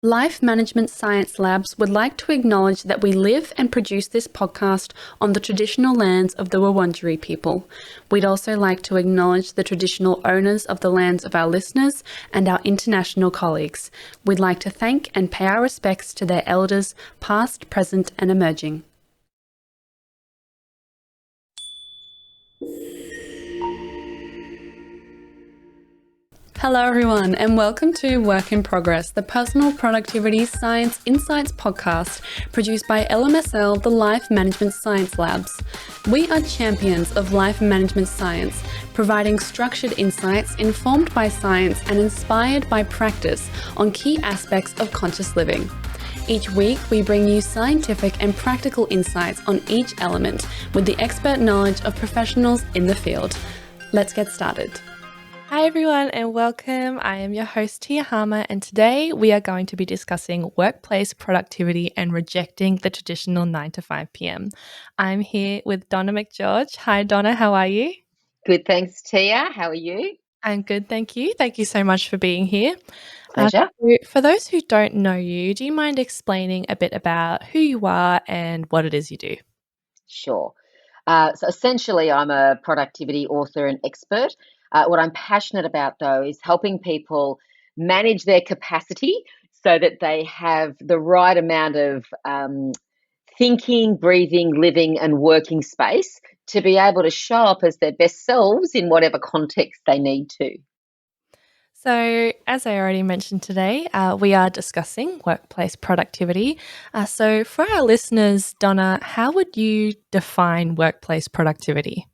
Life Management Science Labs would like to acknowledge that we live and produce this podcast on the traditional lands of the Wurundjeri people. We'd also like to acknowledge the traditional owners of the lands of our listeners and our international colleagues. We'd like to thank and pay our respects to their elders, past, present, and emerging. Hello everyone and welcome to Work in Progress, the Personal Productivity Science Insights podcast produced by LMSL, the Life Management Science Labs. We are champions of life management science, providing structured insights informed by science and inspired by practice on key aspects of conscious living. Each week, we bring you scientific and practical insights on each element with the expert knowledge of professionals in the field. Let's get started. Hi everyone and welcome. I am your host Tia Harmer and today we are going to be discussing workplace productivity and rejecting the traditional 9 to 5 p.m. I'm here with Donna McGeorge. Hi Donna, how are you? Good, thanks Tia. How are you? I'm good, thank you. Thank you so much for being here. Pleasure. For those who don't know you, do you mind explaining a bit about who you are and what it is you do? Sure. So essentially I'm a productivity author and expert. What I'm passionate about, though, is helping people manage their capacity so that they have the right amount of thinking, breathing, living and working space to be able to show up as their best selves in whatever context they need to. So, as I already mentioned today, we are discussing workplace productivity. So, for our listeners, Donna, how would you define workplace productivity?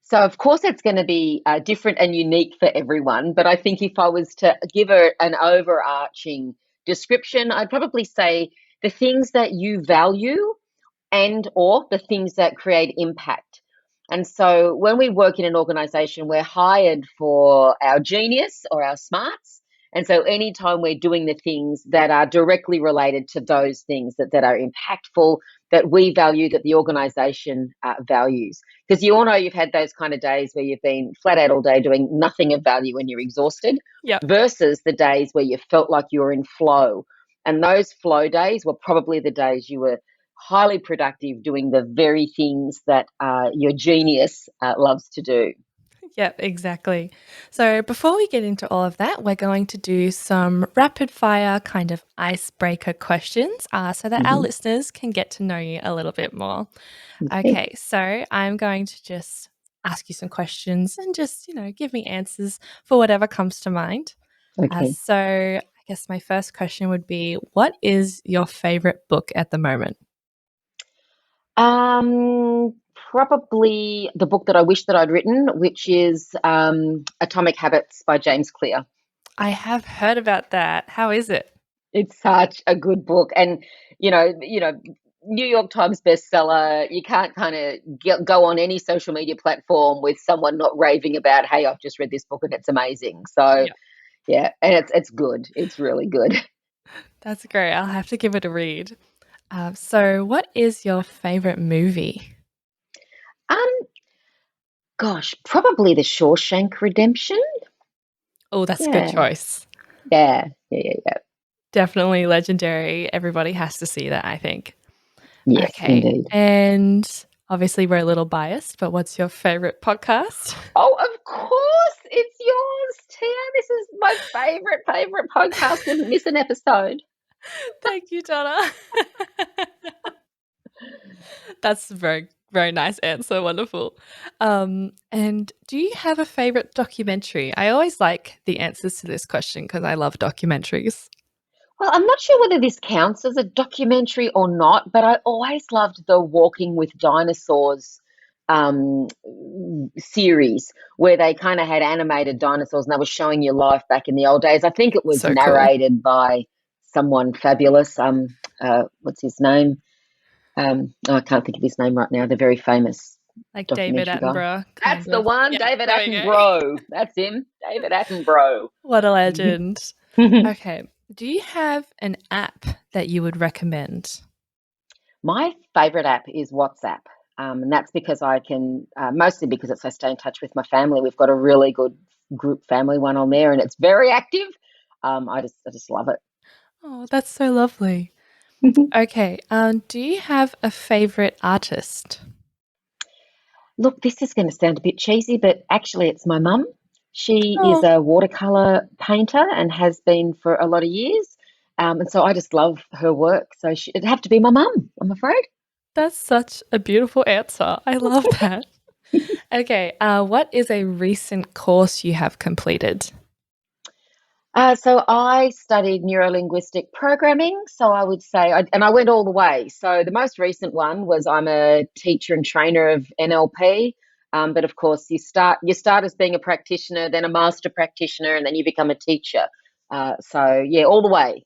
So, of course, it's going to be different and unique for everyone. But I think if I was to give an overarching description, I'd probably say the things that you value and or the things that create impact. And so when we work in an organization, we're hired for our genius or our smarts. And so anytime we're doing the things that are directly related to those things that are impactful, that we value, that the organization values. Because you all know you've had those kind of days where you've been flat out all day doing nothing of value and you're exhausted, Yep. versus the days where you felt like you were in flow. And those flow days were probably the days you were highly productive doing the very things that your genius loves to do. Yep, exactly. So before we get into all of that, we're going to do some rapid fire kind of icebreaker questions so that our listeners can get to know you a little bit more. Okay, so I'm going to just ask you some questions and just, give me answers for whatever comes to mind. Okay. So I guess my first question would be, what is your favorite book at the moment? Probably the book that I wish that I'd written, which is Atomic Habits by James Clear. I have heard about that. How is it? It's such a good book, and New York Times bestseller. You can't kind of go on any social media platform with someone not raving about, "Hey, I've just read this book and it's amazing." So, yeah, and it's good. It's really good. That's great. I'll have to give it a read. So, what is your favorite movie? Gosh, probably The Shawshank Redemption. Oh, that's a good choice. Yeah. Definitely legendary. Everybody has to see that, I think. Yes, okay. Indeed. And obviously, we're a little biased, but what's your favorite podcast? Oh, of course, it's yours, Tia. This is my favorite podcast. Wouldn't miss an episode. Thank you, Donna. That's a very, very nice answer. Wonderful. And do you have a favorite documentary? I always like the answers to this question because I love documentaries. Well, I'm not sure whether this counts as a documentary or not, but I always loved the Walking with Dinosaurs series where they kind of had animated dinosaurs and they were showing you life back in the old days. I think it was narrated by someone fabulous. What's his name? I can't think of his name right now. They're very famous. Like David Attenborough. That's the one. Yeah, David Attenborough. That's him. David Attenborough. What a legend. Okay. Do you have an app that you would recommend? My favourite app is WhatsApp. And that's because I can, mostly because I stay in touch with my family. We've got a really good group family one on there and it's very active. I just love it. Oh, that's so lovely. Okay. Do you have a favorite artist? Look, this is going to sound a bit cheesy, but actually, it's my mum. She is Oh, a watercolor painter and has been for a lot of years. And so I just love her work. So it'd have to be my mum, I'm afraid. that's such a beautiful answer. I love that. Okay. What is a recent course you have completed? So I studied neurolinguistic programming. So I would say, and I went all the way. So the most recent one was I'm a teacher and trainer of NLP. But of course, you start as being a practitioner, then a master practitioner, and then you become a teacher. So yeah, all the way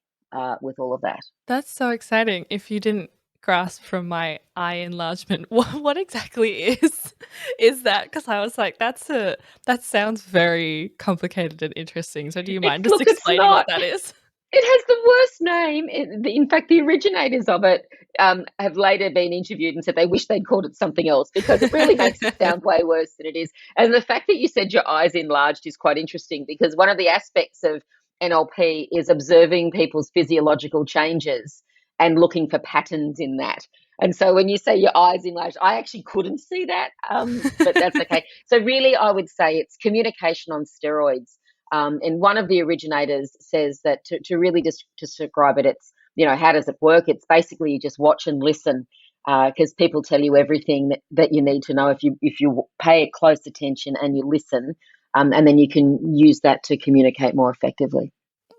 with all of that. That's so exciting. If you didn't grasp from my eye enlargement, what exactly is that? Because I was like, that sounds very complicated and interesting. So do you mind just It's explaining what not. that is? It has the worst name. In fact, the originators of it have later been interviewed and said they wish they'd called it something else because it really makes it sound way worse than it is. And the fact that you said your eyes enlarged is quite interesting because one of the aspects of NLP is observing people's physiological changes and looking for patterns in that. And so when you say your eyes enlarged, I actually couldn't see that, but that's okay. So really, I would say it's communication on steroids. And one of the originators says that to really just describe it, it's, how does it work? It's basically you just watch and listen because people tell you everything that you need to know if you pay close attention and you listen, and then you can use that to communicate more effectively.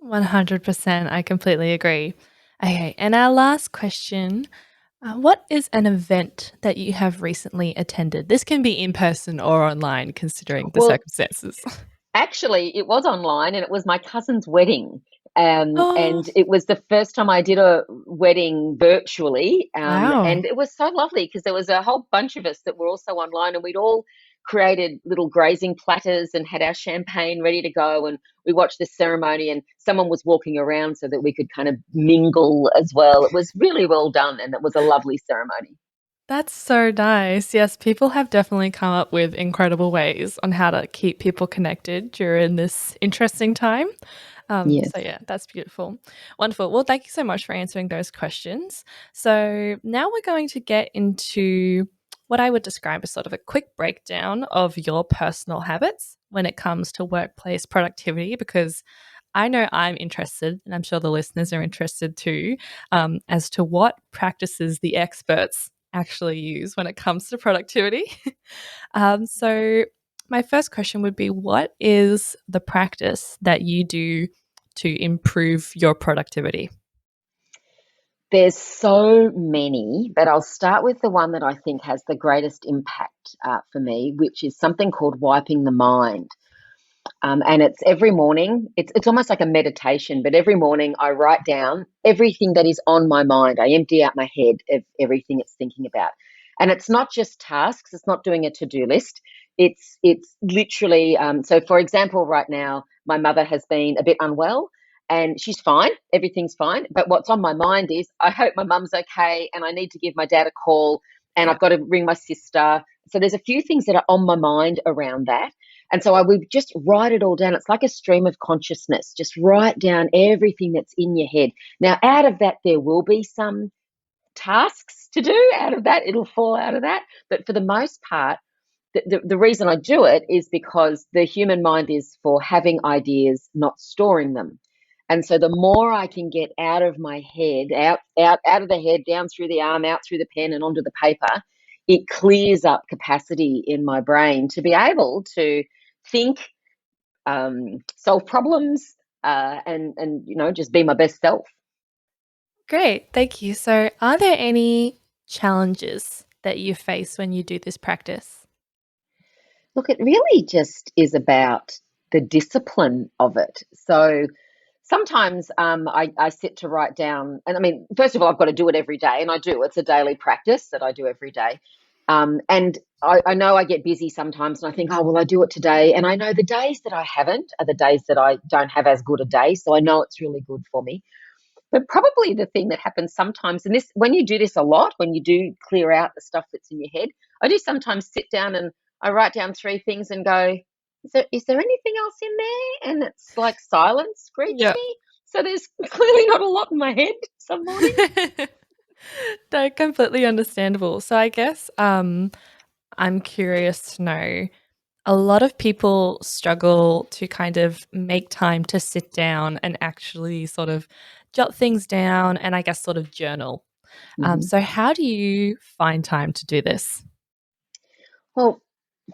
100%. I completely agree. Okay. And our last question. What is an event that you have recently attended? This can be in person or online, considering the Well, circumstances. actually, it was online and it was my cousin's wedding. Oh, And it was the first time I did a wedding virtually. wow. And it was so lovely because there was a whole bunch of us that were also online and we'd all created little grazing platters and had our champagne ready to go. And we watched the ceremony and someone was walking around so that we could kind of mingle as well. It was really well done and it was a lovely ceremony. That's so nice. Yes, people have definitely come up with incredible ways on how to keep people connected during this interesting time. So Yes. yeah, that's beautiful. Wonderful. Well, thank you so much for answering those questions. So now we're going to get into what I would describe as sort of a quick breakdown of your personal habits when it comes to workplace productivity, because I know I'm interested, and I'm sure the listeners are interested too, as to what practices the experts actually use when it comes to productivity. So, my first question would be, what is the practice that you do to improve your productivity? There's so many, but I'll start with the one that I think has the greatest impact for me, which is something called wiping the mind. And it's every morning. It's almost like a meditation, but every morning I write down everything that is on my mind. I empty out my head of everything it's thinking about, and it's not just tasks. It's not doing a to-do list. It's literally. So, for example, right now my mother has been a bit unwell, and she's fine. Everything's fine. But what's on my mind is I hope my mum's okay, and I need to give my dad a call, and Yeah. I've got to ring my sister. So there's a few things that are on my mind around that, and so I would just write it all down. It's like a stream of consciousness. Just write down everything that's in your head. Now, out of that, there will be some tasks to do out of that. It'll fall out of that. But for the most part, the reason I do it is because the human mind is for having ideas, not storing them. And so the more I can get out of my head, out of the head, down through the arm, out through the pen and onto the paper, it clears up capacity in my brain to be able to think, solve problems, and just be my best self. Great. Thank you. So, are there any challenges that you face when you do this practice? Look, it really just is about the discipline of it. So sometimes I sit to write down, and I mean, first of all, I've got to do it every day, and I do. It's a daily practice that I do every day. And I know I get busy sometimes, and I think, oh, well, I do it today. And I know the days that I haven't are the days that I don't have as good a day. So I know it's really good for me. But probably the thing that happens sometimes, and this, when you do this a lot, when you do clear out the stuff that's in your head, I do sometimes sit down and I write down three things and go, is there anything else in there? And it's like silence greets Yeah. me. So there's clearly not a lot in my head some mornings. No, completely understandable. So I guess I'm curious to know, a lot of people struggle to kind of make time to sit down and actually sort of jot things down and I guess sort of journal. Mhm. So how do you find time to do this? Well,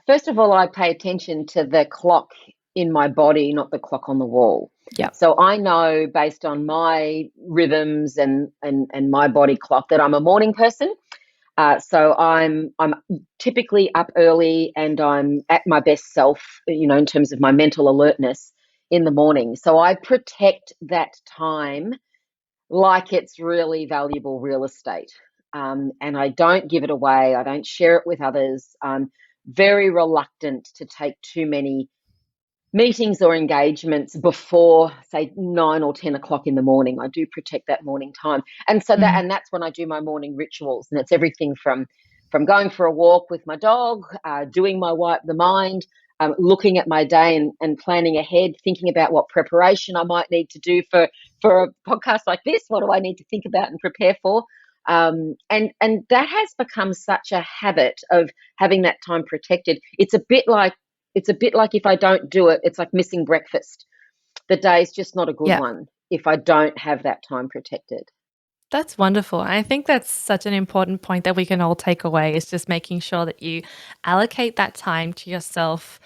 first of all, I pay attention to the clock in my body, not the clock on the wall. Yeah. So I know based on my rhythms and my body clock that I'm a morning person. So I'm typically up early and I'm at my best self, in terms of my mental alertness in the morning. So I protect that time like it's really valuable real estate. And I don't give it away. I don't share it with others. I'm very reluctant to take too many meetings or engagements before, say, 9 or 10 o'clock in the morning. I do protect that morning time, and so Mm. that's when I do my morning rituals, and it's everything from going for a walk with my dog, doing my wipe the mind, looking at my day and planning ahead, thinking about what preparation I might need to do for a podcast like this. What do I need to think about and prepare for? And that has become such a habit of having that time protected. It's a bit like if I don't do it, it's like missing breakfast. The day's just not a good Yeah. one if I don't have that time protected. That's wonderful. I think that's such an important point that we can all take away is just making sure that you allocate that time to yourself,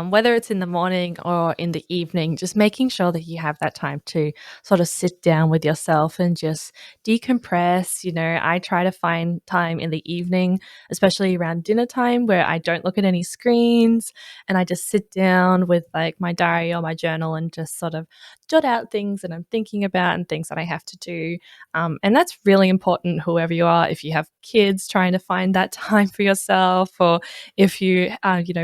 whether it's in the morning or in the evening, just making sure that you have that time to sort of sit down with yourself and just decompress. I try to find time in the evening, especially around dinner time, where I don't look at any screens and I just sit down with like my diary or my journal and just sort of jot out things that I'm thinking about and things that I have to do, and that's really important, whoever you are. If you have kids, trying to find that time for yourself, or if you,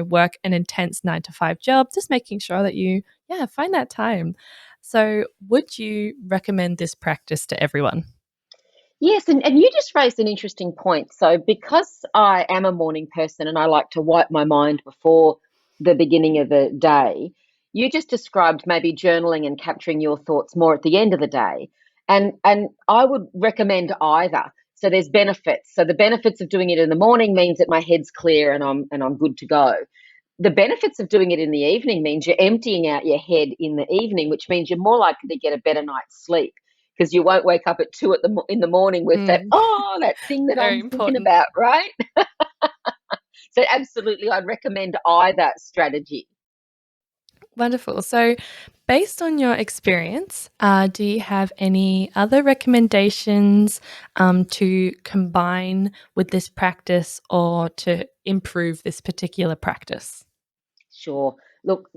work an intense 9 to 5 job, just making sure that you, yeah, find that time. So, would you recommend this practice to everyone? Yes, and you just raised an interesting point. So, because I am a morning person and I like to wipe my mind before the beginning of the day, you just described maybe journaling and capturing your thoughts more at the end of the day. And I would recommend either. So there's benefits. So the benefits of doing it in the morning means that my head's clear and I'm good to go. The benefits of doing it in the evening means you're emptying out your head in the evening, which means you're more likely to get a better night's sleep because you won't wake up at 2 in the morning with Mm, that thing that very I'm thinking important. about, right? So absolutely, I'd recommend either strategy. Wonderful. So, based on your experience, do you have any other recommendations to combine with this practice or to improve this particular practice? Sure. Look,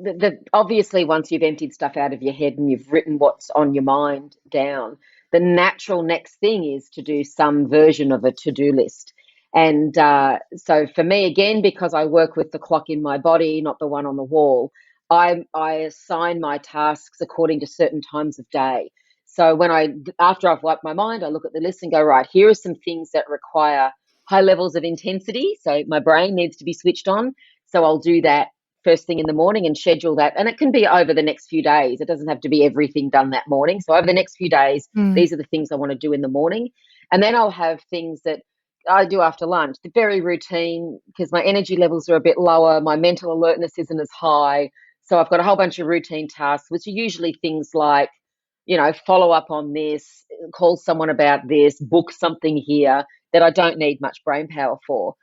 obviously, once you've emptied stuff out of your head and you've written what's on your mind down, the natural next thing is to do some version of a to-do list. And so for me, again, because I work with the clock in my body, not the one on the wall, I assign my tasks according to certain times of day. So after I've wiped my mind, I look at the list and go, right, here are some things that require high levels of intensity. So my brain needs to be switched on. So I'll do that first thing in the morning and schedule that. And it can be over the next few days. It doesn't have to be everything done that morning. So over the next few days, Mm, these are the things I want to do in the morning. And then I'll have things that I do after lunch. They're very routine because my energy levels are a bit lower. My mental alertness isn't as high. So I've got a whole bunch of routine tasks, which are usually things like, follow up on this, call someone about this, book something here that I don't need much brain power for.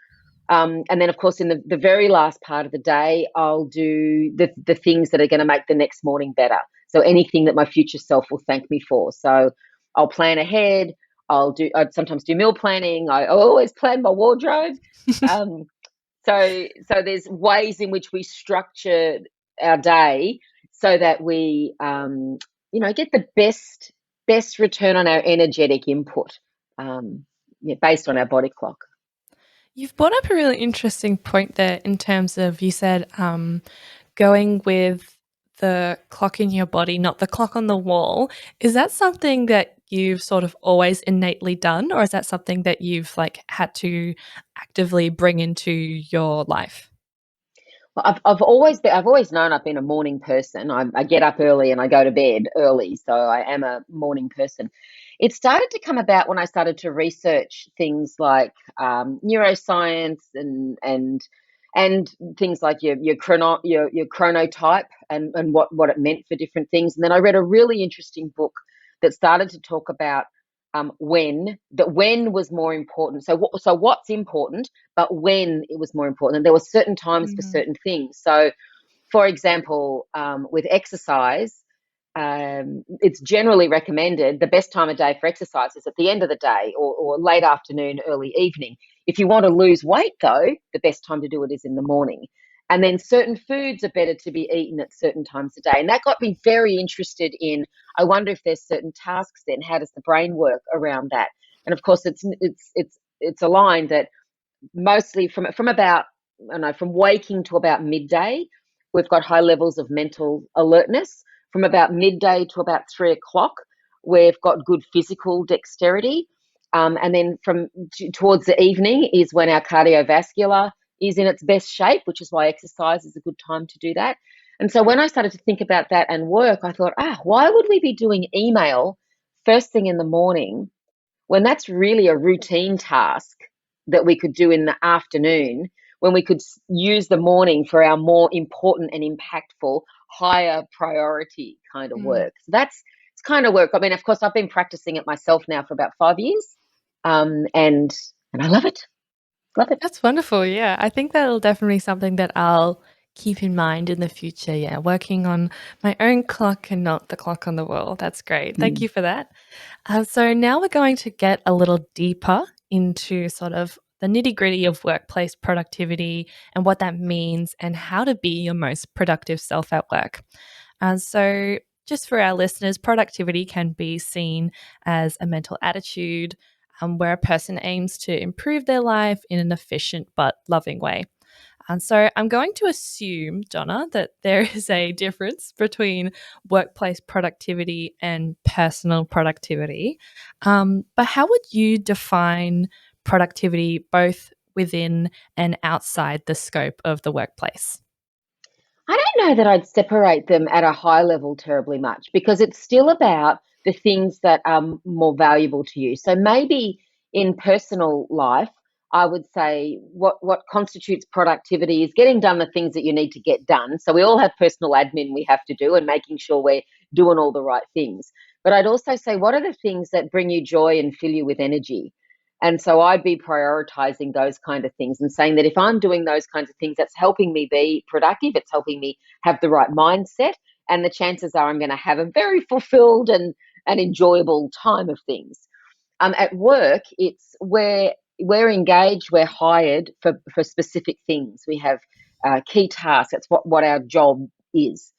And then, of course, in the very last part of the day, I'll do the things that are going to make the next morning better. So anything that my future self will thank me for. So I'll plan ahead. I'd sometimes do meal planning. I always plan my wardrobe. Um, so there's ways in which we structure our day so that we, get the best return on our energetic input, based on our body clock. You've brought up a really interesting point there in terms of you said going with the clock in your body, not the clock on the wall. Is that something that you've sort of always innately done, or is that something that you've like had to actively bring into your life? I've always known I've been a morning person. I get up early and I go to bed early, so I am a morning person. It started to come about when I started to research things like neuroscience and things like your chronotype and what it meant for different things. And then I read a really interesting book that started to talk about when was more important. So what's important, but when it was more important. And there were certain times for Mm. certain things. So, for example, with exercise, it's generally recommended the best time of day for exercise is at the end of the day or late afternoon, early evening. If you want to lose weight, though, the best time to do it is in the morning. And then certain foods are better to be eaten at certain times of day. And that got me very interested in, I wonder if there's certain tasks then, how does the brain work around that? And of course, it's aligned that mostly from about I don't know, from waking to about midday, we've got high levels of mental alertness. From about midday to about 3 o'clock, we've got good physical dexterity. And then towards the evening is when our cardiovascular is in its best shape, which is why exercise is a good time to do that. And so when I started to think about that and work, I thought, why would we be doing email first thing in the morning when that's really a routine task that we could do in the afternoon, when we could use the morning for our more important and impactful, higher priority kind of Mm. work. So that's it's kind of work. I mean, of course, I've been practicing it myself now for about 5 years, and I love it. Love it. That's wonderful. Yeah, I think that'll definitely something that I'll keep in mind in the future. Yeah, working on my own clock and not the clock on the wall. That's great. Thank Mm. you for that. So now we're going to get a little deeper into sort of the nitty gritty of workplace productivity and what that means and how to be your most productive self at work. So, just for our listeners, productivity can be seen as a mental attitude where a person aims to improve their life in an efficient but loving way. And so I'm going to assume, Donna, that there is a difference between workplace productivity and personal productivity. But how would you define productivity both within and outside the scope of the workplace? I don't know that I'd separate them at a high level terribly much because it's still about the things that are more valuable to you. So maybe in personal life, I would say what constitutes productivity is getting done the things that you need to get done. So we all have personal admin we have to do and making sure we're doing all the right things. But I'd also say, what are the things that bring you joy and fill you with energy? And so I'd be prioritizing those kind of things and saying that if I'm doing those kinds of things, that's helping me be productive, it's helping me have the right mindset, and the chances are I'm going to have a very fulfilled and enjoyable time of things. At work, it's where we're engaged, we're hired for specific things. We have key tasks. That's what our job is.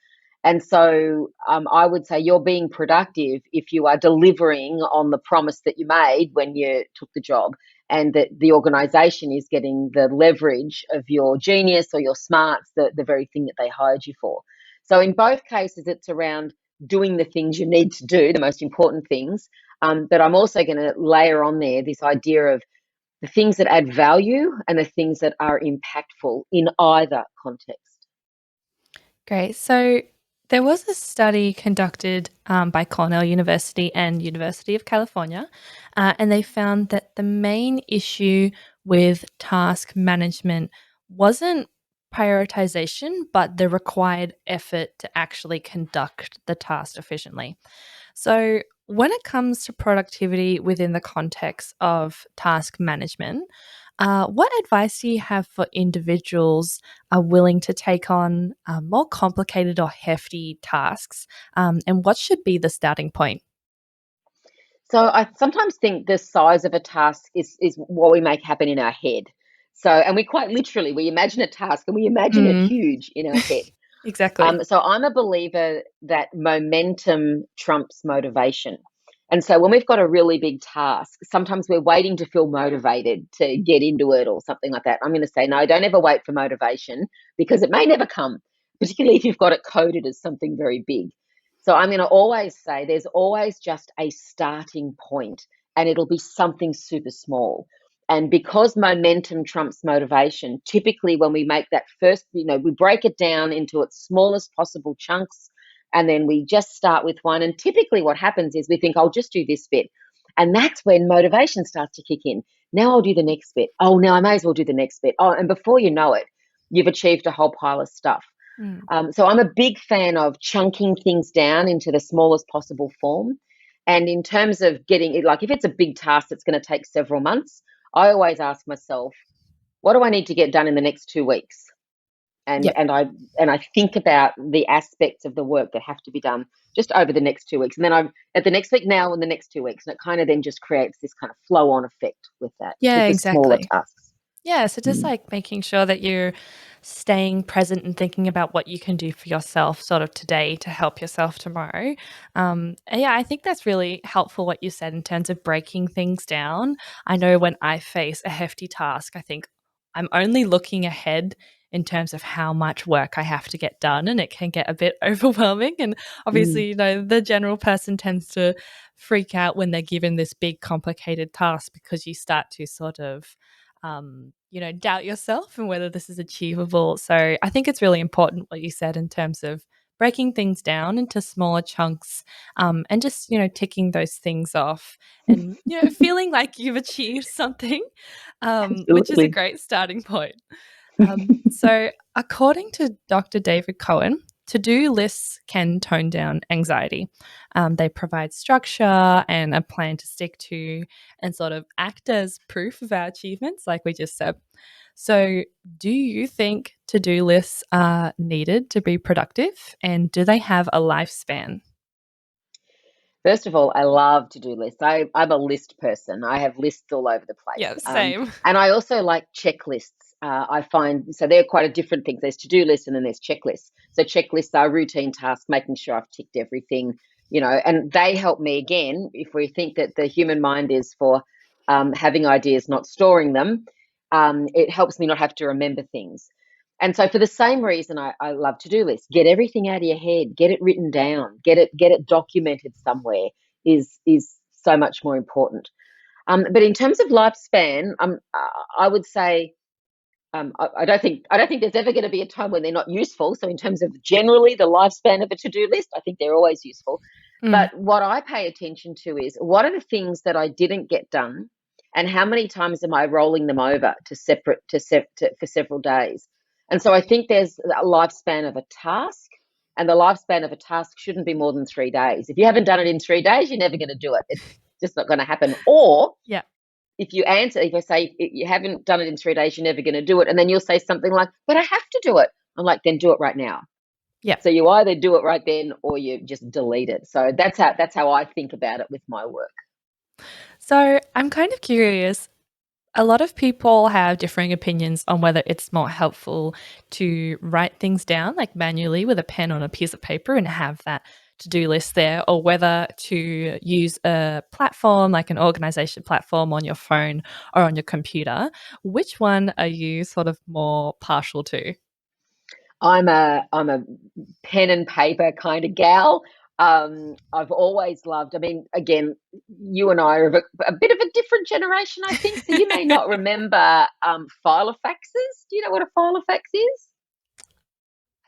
And so I would say you're being productive if you are delivering on the promise that you made when you took the job, and that the organization is getting the leverage of your genius or your smarts, the very thing that they hired you for. So in both cases, it's around doing the things you need to do, the most important things. But I'm also going to layer on there this idea of the things that add value and the things that are impactful in either context. Great. So there was a study conducted by Cornell University and University of California, and they found that the main issue with task management wasn't prioritization, but the required effort to actually conduct the task efficiently. So, when it comes to productivity within the context of task management, what advice do you have for individuals are willing to take on more complicated or hefty tasks? And what should be the starting point? So I sometimes think the size of a task is what we make happen in our head. So, and we quite literally we imagine a task and we imagine it Mm. huge in our head. Exactly. So I'm a believer that momentum trumps motivation. And so when we've got a really big task, sometimes we're waiting to feel motivated to get into it or something like that. I'm going to say, no, don't ever wait for motivation because it may never come, particularly if you've got it coded as something very big. So I'm going to always say there's always just a starting point and it'll be something super small. And because momentum trumps motivation, typically when we make that first, we break it down into its smallest possible chunks, and then we just start with one. And typically what happens is we think, I'll just do this bit. And that's when motivation starts to kick in. Now I'll do the next bit. Oh, now I may as well do the next bit. Oh, and before you know it, you've achieved a whole pile of stuff. So I'm a big fan of chunking things down into the smallest possible form. And in terms of getting it, like if it's a big task that's going to take several months, I always ask myself, what do I need to get done in the next 2 weeks? And Yeah. and I think about the aspects of the work that have to be done just over the next 2 weeks. And then I'm at the next week now and the next 2 weeks. And it kind of then just creates this kind of flow on effect with that, Yeah, with the smaller exactly. tasks. Yeah, so just like making sure that you're staying present and thinking about what you can do for yourself sort of today to help yourself tomorrow. And yeah, I think that's really helpful what you said in terms of breaking things down. I know when I face a hefty task, I think I'm only looking ahead in terms of how much work I have to get done, and it can get a bit overwhelming. And Mm. obviously, the general person tends to freak out when they're given this big complicated task because you start to sort of doubt yourself and whether this is achievable. So I think it's really important what you said in terms of breaking things down into smaller chunks, and just, ticking those things off and, feeling like you've achieved something, which is a Absolutely. great starting point. So according to Dr. David Cohen, to-do lists can tone down anxiety. They provide structure and a plan to stick to and sort of act as proof of our achievements, like we just said. So, do you think to do lists are needed to be productive, and do they have a lifespan? First of all, I love to do lists. I'm a list person. I have lists all over the place. Yeah, same. And I also like checklists. I find so they're quite a different thing. There's to do lists and then there's checklists. So checklists are routine tasks, making sure I've ticked everything, and they help me again. If we think that the human mind is for having ideas, not storing them, it helps me not have to remember things. And so for the same reason I love to-do lists, get everything out of your head, get it written down, get it documented somewhere is so much more important. But in terms of lifespan, I would say I don't think there's ever going to be a time when they're not useful. So in terms of generally the lifespan of a to-do list, I think they're always useful. Mm, But what I pay attention to is what are the things that I didn't get done, and how many times am I rolling them over for several days? And so I think there's a lifespan of a task, and the lifespan of a task shouldn't be more than 3 days. If you haven't done it in 3 days, you're never going to do it. It's just not going to happen. Or yeah, if I say you haven't done it in 3 days, you're never going to do it. And then you'll say something like, but I have to do it. I'm like, then do it right now. yeah. So you either do it right then or you just delete it. So that's how I think about it with my work. So I'm kind of curious. A lot of people have differing opinions on whether it's more helpful to write things down, like manually with a pen on a piece of paper and have that to do list there, or whether to use a platform like an organization platform on your phone or on your computer. Which one are you sort of more partial to? I'm a pen and paper kind of gal. I've always loved. I mean, again, you and I are of a bit of a different generation, I think. So you may not remember filofaxes. Do you know what a filofax is?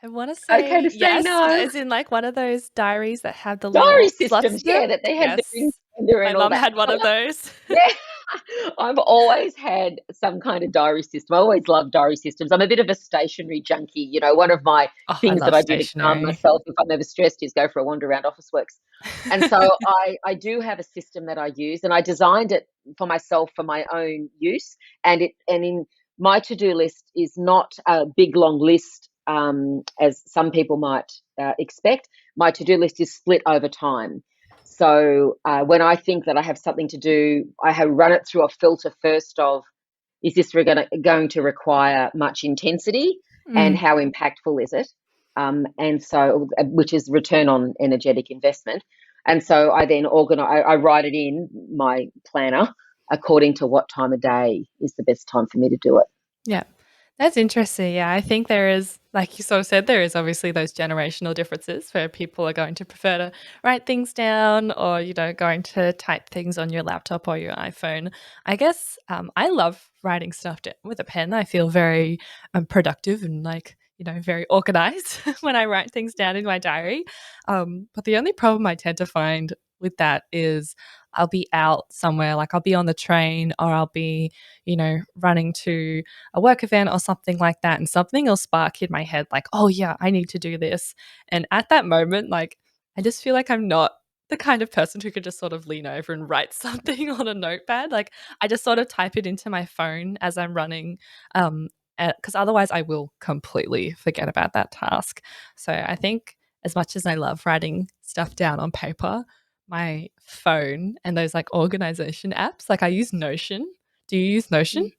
I want to Okay say to say yes, no. as in like one of those diaries that have the Diary little slots systems, in them. yeah, that they had the ring Yes. finder My and all mum that. had one of those. Yeah, I've always had some kind of diary system. I always loved diary systems. I'm a bit of a stationery junkie. One of my Oh, I things that love I do to calm stationery. myself if I'm ever stressed is go for a wander around Officeworks. And so I do have a system that I use, and I designed it for myself for my own use. And in my to-do list is not a big long list, as some people might expect. My to-do list is split over time. So when I think that I have something to do, I have run it through a filter first of, is this going to require much intensity, and Mm, how impactful is it? And so, which is return on energetic investment. And so I then I write it in my planner according to what time of day is the best time for me to do it. yeah. That's interesting. Yeah, I think there is, like you sort of said, there is obviously those generational differences where people are going to prefer to write things down or, going to type things on your laptop or your iPhone. I guess I love writing stuff down with a pen. I feel very productive and like, very organized when I write things down in my diary. But the only problem I tend to find with that is I'll be out somewhere, like I'll be on the train or I'll be, running to a work event or something like that, and something will spark in my head like, oh yeah, I need to do this. And at that moment, like, I just feel like I'm not the kind of person who could just sort of lean over and write something on a notepad. Like, I just sort of type it into my phone as I'm running, um because otherwise I will completely forget about that task. So I think as much as I love writing stuff down on paper, my phone and those like organization apps, like I use Notion. Do you use Notion?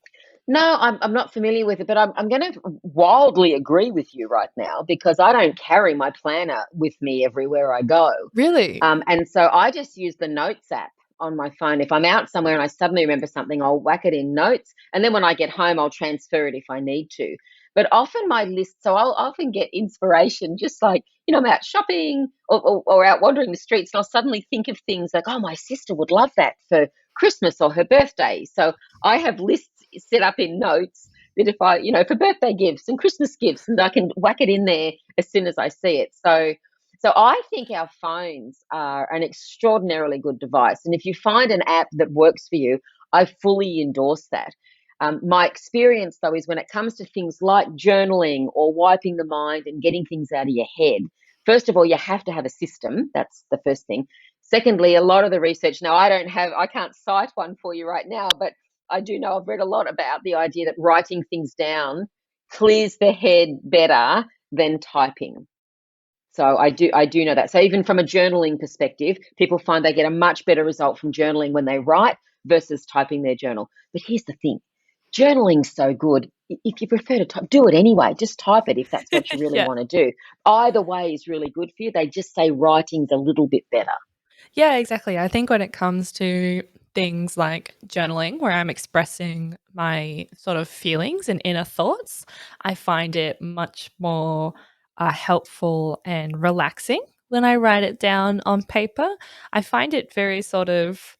No, I'm not familiar with it, but I'm going to wildly agree with you right now because I don't carry my planner with me everywhere I go. Really? And so I just use the Notes app on my phone. If I'm out somewhere and I suddenly remember something, I'll whack it in Notes. And then when I get home, I'll transfer it if I need to. But often my list, so I'll often get inspiration just like, I'm out shopping or out wandering the streets, and I'll suddenly think of things like, oh, my sister would love that for Christmas or her birthday. So I have lists set up in Notes that if I, for birthday gifts and Christmas gifts, and I can whack it in there as soon as I see it. So I think our phones are an extraordinarily good device. And if you find an app that works for you, I fully endorse that. My experience, though, is when it comes to things like journaling or wiping the mind and getting things out of your head, first of all, you have to have a system. That's the first thing. Secondly, a lot of the research, now I can't cite one for you right now, but I do know I've read a lot about the idea that writing things down clears the head better than typing. So I do know that. So even from a journaling perspective, people find they get a much better result from journaling when they write versus typing their journal. But here's the thing. Journaling's so good. If you prefer to type, do it anyway. Just type it if that's what you really Yeah. want to do. Either way is really good for you. They just say writing's a little bit better. Yeah, exactly. I think when it comes to things like journaling, where I'm expressing my sort of feelings and inner thoughts, I find it much more helpful and relaxing when I write it down on paper. I find it very sort of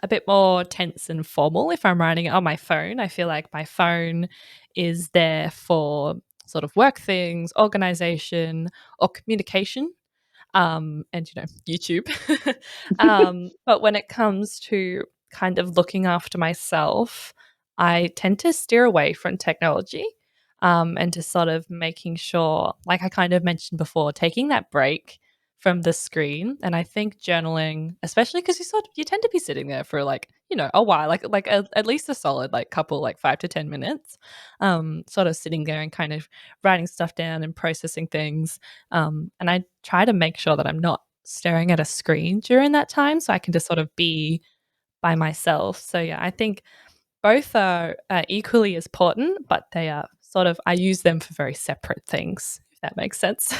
a bit more tense and formal if I'm writing it on my phone. I feel like my phone is there for sort of work things, organization, or communication, and YouTube. But when it comes to kind of looking after myself, I tend to steer away from technology, and to sort of making sure, like I kind of mentioned before, taking that break from the screen. And I think journaling, especially because you tend to be sitting there for like a while, at least a solid like couple, like 5 to 10 minutes, sort of sitting there and kind of writing stuff down and processing things, and I try to make sure that I'm not staring at a screen during that time so I can just sort of be by myself. So, yeah, I think both are equally as important, but they are sort of, I use them for very separate things, if that makes sense.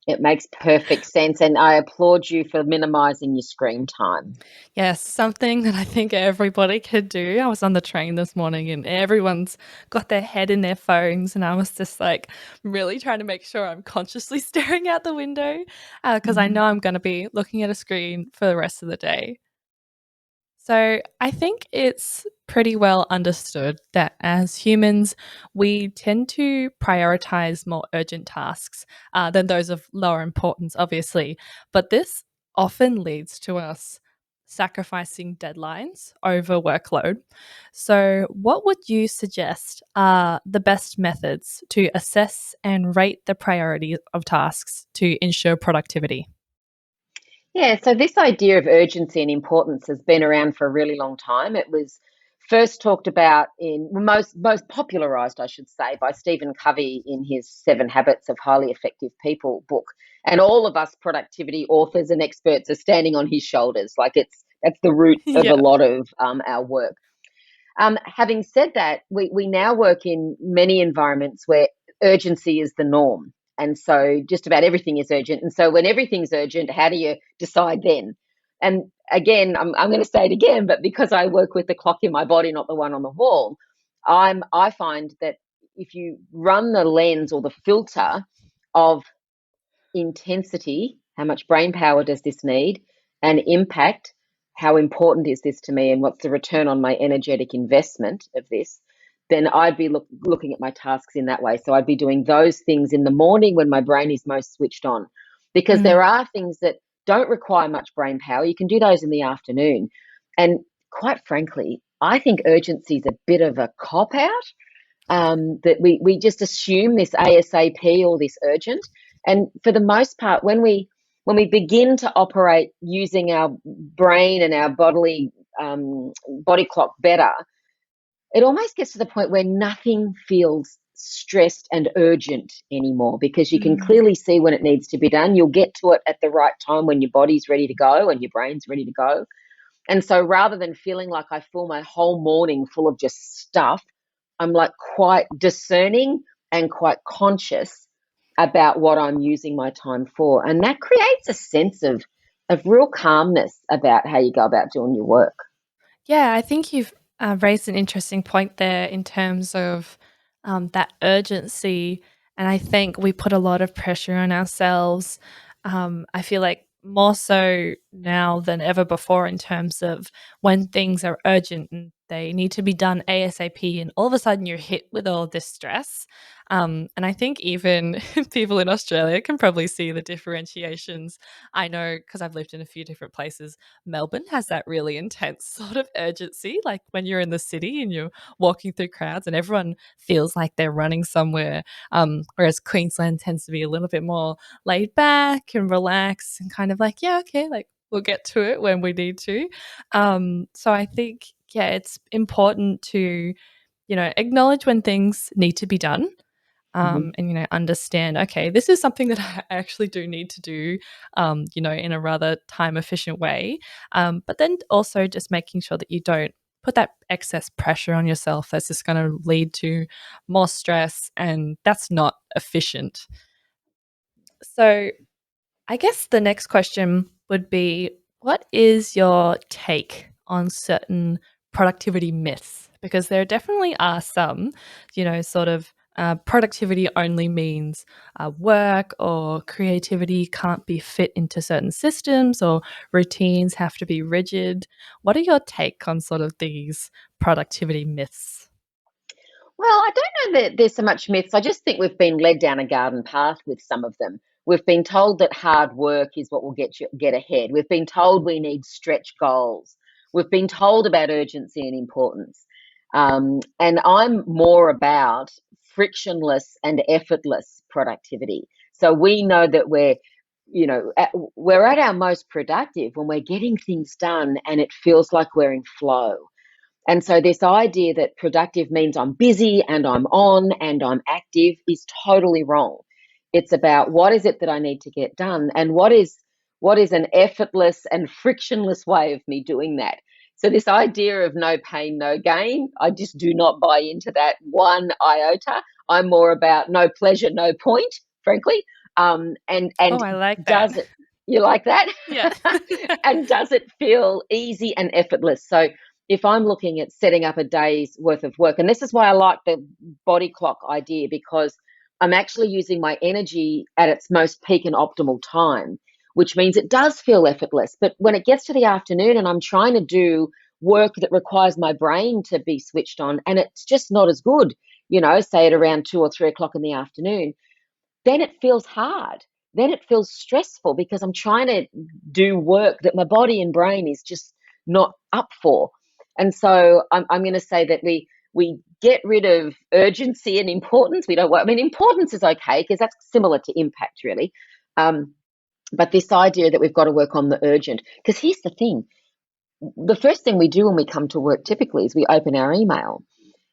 It makes perfect sense. And I applaud you for minimizing your screen time. Yes, something that I think everybody could do. I was on the train this morning and everyone's got their head in their phones, and I was just like really trying to make sure I'm consciously staring out the window because I know I'm going to be looking at a screen for the rest of the day. So I think it's pretty well understood that as humans, we tend to prioritize more urgent tasks than those of lower importance, obviously. But this often leads to us sacrificing deadlines over workload. So, what would you suggest are the best methods to assess and rate the priority of tasks to ensure productivity? Yeah, so this idea of urgency and importance has been around for a really long time. It was first talked about in most popularized, I should say, by Stephen Covey in his 7 Habits of Highly Effective People book. And all of us productivity authors and experts are standing on his shoulders. Like that's the root of a Yeah. lot of our work. Having said that, we now work in many environments where urgency is the norm. And so just about everything is urgent. And so when everything's urgent, how do you decide then? And again, I'm going to say it again, but because I work with the clock in my body, not the one on the wall, I find that if you run the lens or the filter of intensity, how much brain power does this need, and impact, how important is this to me, and what's the return on my energetic investment of this, then I'd be looking at my tasks in that way. So I'd be doing those things in the morning when my brain is most switched on, because Mm. there are things that don't require much brain power. You can do those in the afternoon. And quite frankly, I think urgency is a bit of a cop out, that we just assume this ASAP or this urgent. And for the most part, when we begin to operate using our brain and our body clock better, it almost gets to the point where nothing feels stressed and urgent anymore, because you can Mm. clearly see when it needs to be done. You'll get to it at the right time when your body's ready to go and your brain's ready to go. And so rather than feeling like I fill my whole morning full of just stuff, I'm like quite discerning and quite conscious about what I'm using my time for. And that creates a sense of real calmness about how you go about doing your work. Yeah, I think you've raised an interesting point there in terms of that urgency. And I think we put a lot of pressure on ourselves. I feel like more so now than ever before in terms of when things are urgent and they need to be done ASAP, and all of a sudden you're hit with all this stress. And I think even people in Australia can probably see the differentiations. I know because I've lived in a few different places. Melbourne has that really intense sort of urgency, like when you're in the city and you're walking through crowds and everyone feels like they're running somewhere. Whereas Queensland tends to be a little bit more laid back and relaxed and kind of like, yeah, okay, like we'll get to it when we need to. So I think, yeah, it's important to, acknowledge when things need to be done, Mm-hmm. and understand, okay, this is something that I actually do need to do, in a rather time efficient way, but then also just making sure that you don't put that excess pressure on yourself that's just going to lead to more stress, and that's not efficient. So I guess the next question would be, what is your take on certain productivity myths? Because there definitely are some, sort of productivity only means work or creativity can't be fit into certain systems, or routines have to be rigid. What are your take on sort of these productivity myths? Well, I don't know that there's so much myths. I just think we've been led down a garden path with some of them. We've been told that hard work is what will get ahead. We've been told we need stretch goals. We've been told about urgency and importance. And I'm more about frictionless and effortless productivity. So we know that we're at our most productive when we're getting things done and it feels like we're in flow. And so, this idea that productive means I'm busy and I'm on and I'm active is totally wrong. It's about what is it that I need to get done, and what is an effortless and frictionless way of me doing that. So, this idea of no pain, no gain, I just do not buy into that one iota. I'm more about no pleasure, no point, frankly. And Oh, I like that. does it? You like that? Yeah. And does it feel easy and effortless? So if I'm looking at setting up a day's worth of work, and this is why I like the body clock idea, because I'm actually using my energy at its most peak and optimal time, which means it does feel effortless. But when it gets to the afternoon and I'm trying to do work that requires my brain to be switched on and it's just not as good, say at around 2 or 3 o'clock in the afternoon, then it feels hard. Then it feels stressful because I'm trying to do work that my body and brain is just not up for. And so I'm going to say that we get rid of urgency and importance. We don't. I mean, importance is okay because that's similar to impact, really. Um, but this idea that we've got to work on the urgent, because here's the thing: the first thing we do when we come to work typically is we open our email.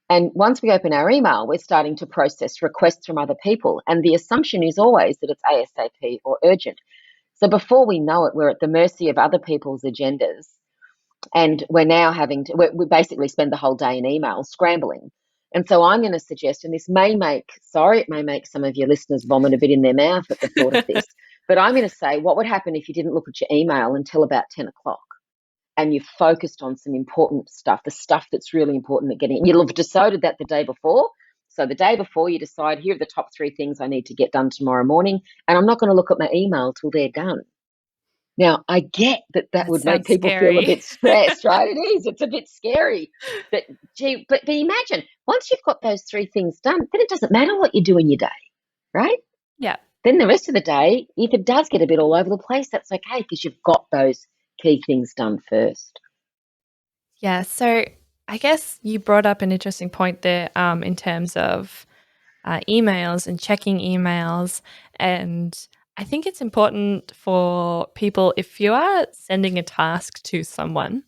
And once we open our email, we're starting to process requests from other people. And the assumption is always that it's ASAP or urgent. So before we know it, we're at the mercy of other people's agendas. And we're now we basically spend the whole day in email scrambling. And so I'm going to suggest, and it may make some of your listeners vomit a bit in their mouth at the thought of this, but I'm going to say, what would happen if you didn't look at your email until about 10 o'clock? And you've focused on some important stuff, the stuff that's really important at getting it. You'll have decided that the day before. So the day before, you decide, here are the top 3 things I need to get done tomorrow morning, and I'm not going to look at my email till they're done. Now, I get that that That would make sounds people feel a scary. bit stressed, right? It is. It's a bit scary. But gee, but imagine once you've got those 3 things done, then it doesn't matter what you do in your day, right? Yeah. Then the rest of the day, if it does get a bit all over the place, that's okay because you've got those key things done first. Yeah, so I guess you brought up an interesting point there in terms of emails and checking emails. And I think it's important for people, if you are sending a task to someone,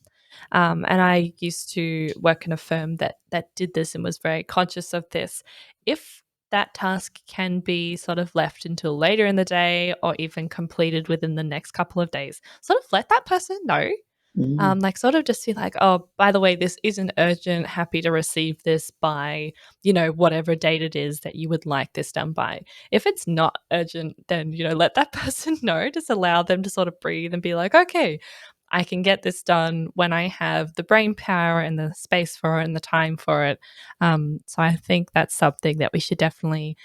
and I used to work in a firm that did this and was very conscious of this. If that task can be sort of left until later in the day or even completed within the next couple of days, sort of let that person know. Like sort of just be like, oh, by the way, this isn't urgent. Happy to receive this by, whatever date it is that you would like this done by. If it's not urgent, then, let that person know. Just allow them to sort of breathe and be like, okay, I can get this done when I have the brain power and the space for it and the time for it. So I think that's something that we should definitely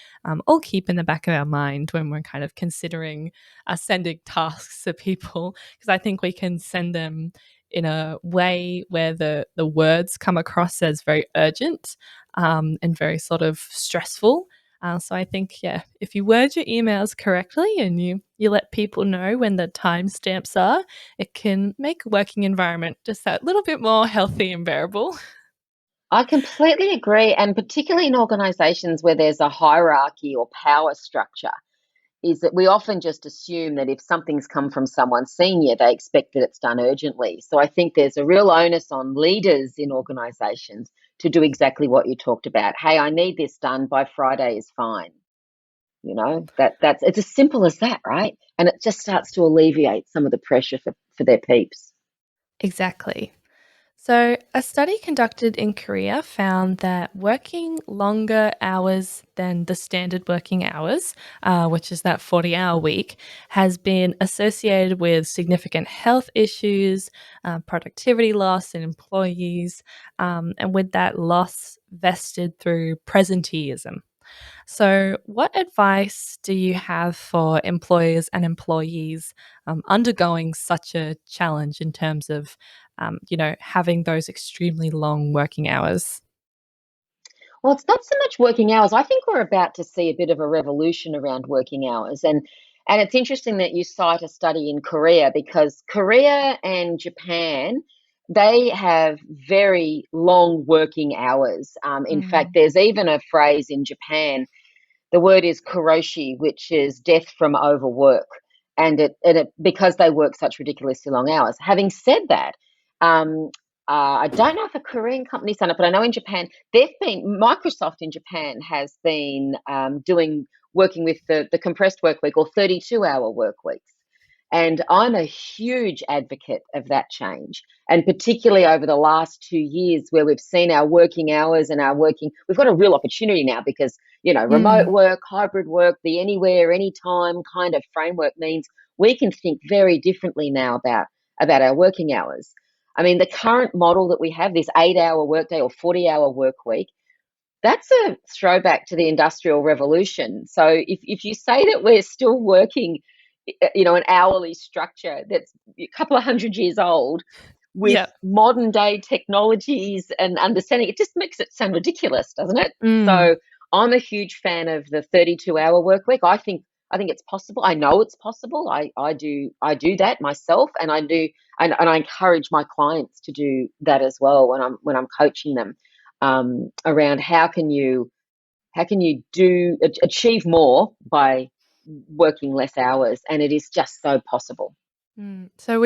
all keep in the back of our mind when we're kind of considering sending tasks to people, because I think we can send them in a way where the words come across as very urgent and very sort of stressful. So I think, yeah, if you word your emails correctly and you let people know when the timestamps are, it can make a working environment just that little bit more healthy and bearable. I completely agree. And particularly in organizations where there's a hierarchy or power structure, is that we often just assume that if something's come from someone senior, they expect that it's done urgently. So I think there's a real onus on leaders in organizations to do exactly what you talked about. Hey, I need this done by Friday is fine. That's it's as simple as that, right? And it just starts to alleviate some of the pressure for their peeps. Exactly. So, a study conducted in Korea found that working longer hours than the standard working hours, which is that 40-hour week, has been associated with significant health issues, productivity loss in employees, and with that loss vested through presenteeism. So, what advice do you have for employers and employees undergoing such a challenge in terms of, having those extremely long working hours? Well, it's not so much working hours. I think we're about to see a bit of a revolution around working hours. And it's interesting that you cite a study in Korea because Korea and Japan, they have very long working hours. In fact, Mm. there's even a phrase in Japan. The word is karoshi, which is death from overwork, and it because they work such ridiculously long hours. Having said that, um, I don't know if a Korean company's done it, but I know in Japan, Microsoft in Japan has been doing working with the compressed work week or 32-hour work weeks. And I'm a huge advocate of that change. And particularly over the last 2 years, where we've seen our working hours and we've got a real opportunity now because, remote Mm. work, hybrid work, the anywhere, anytime kind of framework means we can think very differently now about our working hours. I mean, the current model that we have, this 8-hour workday or 40-hour work week, that's a throwback to the Industrial Revolution. So if you say that we're still working, an hourly structure that's a couple of 100 years old with Yeah. modern day technologies and understanding, it just makes it sound ridiculous, doesn't it? Mm. So I'm a huge fan of the 32-hour work week. I think it's possible. I know it's possible. I do that myself, and I encourage my clients to do that as well when I'm coaching them around how can you achieve more by working less hours, and it is just so possible. So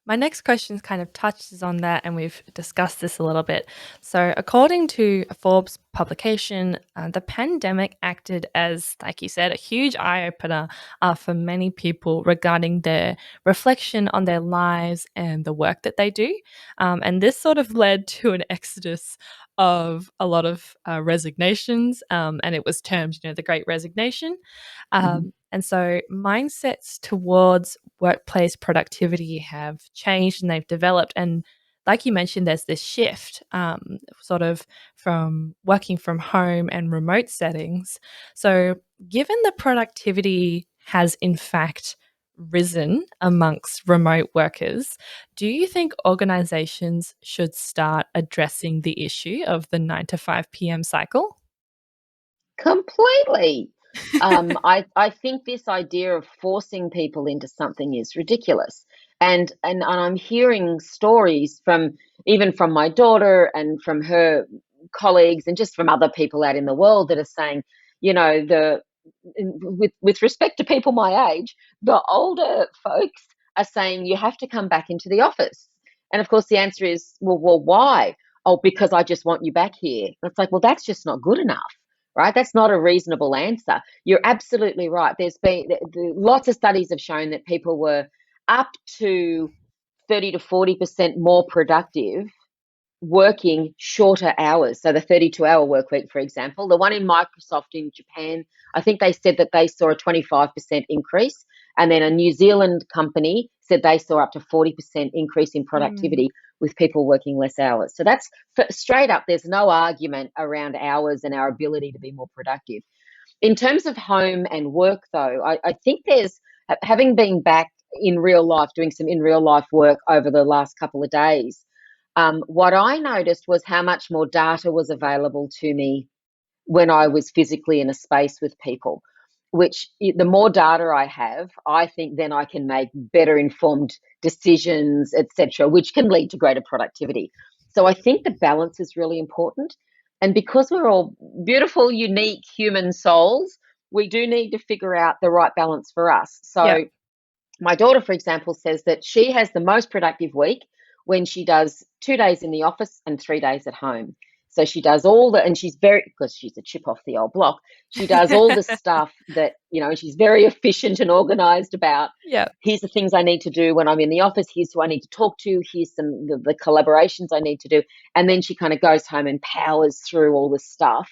my next question kind of touches on that, and we've discussed this a little bit. So, according to a Forbes publication, the pandemic acted as, like you said, a huge eye opener for many people regarding their reflection on their lives and the work that they do. And this sort of led to an exodus of a lot of resignations, and it was termed, the Great Resignation. Mhm. And so mindsets towards workplace productivity have changed and they've developed. And like you mentioned, there's this shift sort of from working from home and remote settings. So, given the productivity has in fact risen amongst remote workers, do you think organizations should start addressing the issue of the 9 to 5 p.m. cycle? Completely. I think this idea of forcing people into something is ridiculous. And I'm hearing stories from even from my daughter and from her colleagues and just from other people out in the world that are saying, the with respect to people my age, the older folks are saying you have to come back into the office. And of course the answer is, well, why? Oh, because I just want you back here. And it's like, well, that's just not good enough, right? That's not a reasonable answer. You're absolutely right. There's been lots of studies have shown that people were up to 30 to 40% more productive working shorter hours. So the 32-hour work week, for example, the one in Microsoft in Japan, I think they said that they saw a 25% increase. And then a New Zealand company said they saw up to 40% increase in Mm, productivity with people working less hours. So that's straight up, there's no argument around hours and our ability to be more productive. In terms of home and work, though, I think there's, having been back in real life, doing some in real life work over the last couple of days, what I noticed was how much more data was available to me when I was physically in a space with people, which the more data I have, I think then I can make better informed decisions, etc., which can lead to greater productivity. So I think the balance is really important. And because we're all beautiful, unique human souls, we do need to figure out the right balance for us. yeah. So my daughter, for example, says that she has the most productive week when she does 2 days in the office and 3 days at home. So she does all the, and she's very, because she's a chip off the old block, she does all the stuff that, she's very efficient and organized about. Yeah. Here's the things I need to do when I'm in the office. Here's who I need to talk to. Here's the collaborations I need to do. And then she kind of goes home and powers through all the stuff